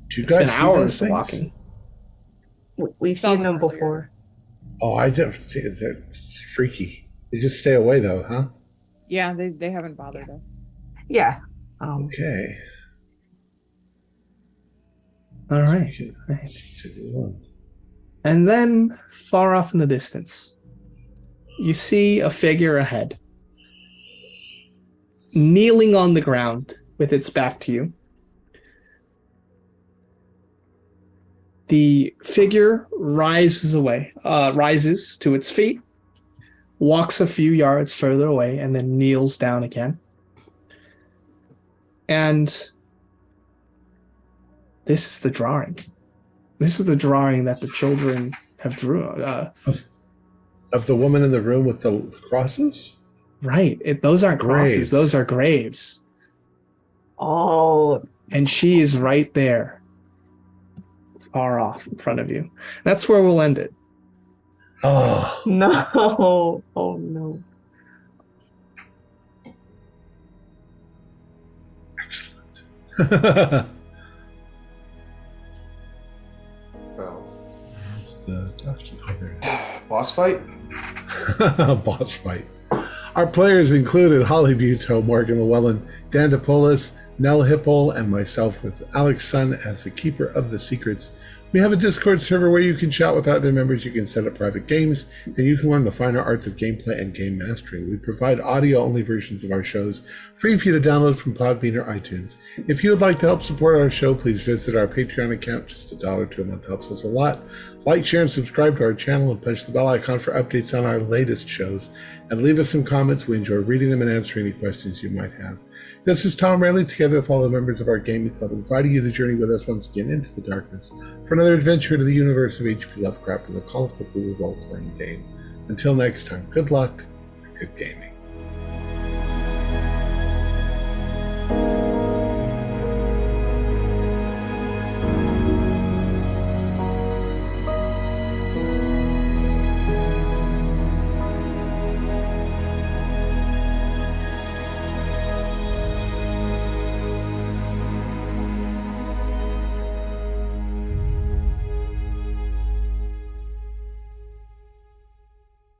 guys been see hours those things? walking. We've seen them before. Oh, I didn't see it. It's freaky. They just stay away, though, huh? Yeah, they haven't bothered us. Yeah. Okay. All right. And then, far off in the distance, you see a figure ahead, kneeling on the ground with its back to you. The figure rises to its feet, walks a few yards further away, and then kneels down again. And this is the drawing. This is the drawing that the children have drawn. Of the woman in the room with the crosses? Right. Those aren't crosses. Graves. Those are graves. Oh. And she is right there, far off in front of you. That's where we'll end it. Oh. No. Oh, no. Excellent. Well, It's the document. boss fight? Boss fight. Our players included Holly Buto, Morgan Llewellyn, Dan DePolis, Nell Hipple, and myself with Alex Sun as the Keeper of the Secrets. We have a Discord server where you can chat with other members, you can set up private games, and you can learn the finer arts of gameplay and game mastering. We provide audio-only versions of our shows, free for you to download from Podbean or iTunes. If you would like to help support our show, please visit our Patreon account. Just $1 to a month helps us a lot. Like, share, and subscribe to our channel, and push the bell icon for updates on our latest shows. And leave us some comments. We enjoy reading them and answering any questions you might have. This is Thom Raley, together with all the members of our gaming club, inviting you to journey with us once again into the darkness for another adventure into the universe of H.P. Lovecraft and the Call of Cthulhu role-playing game. Until next time, good luck and good gaming.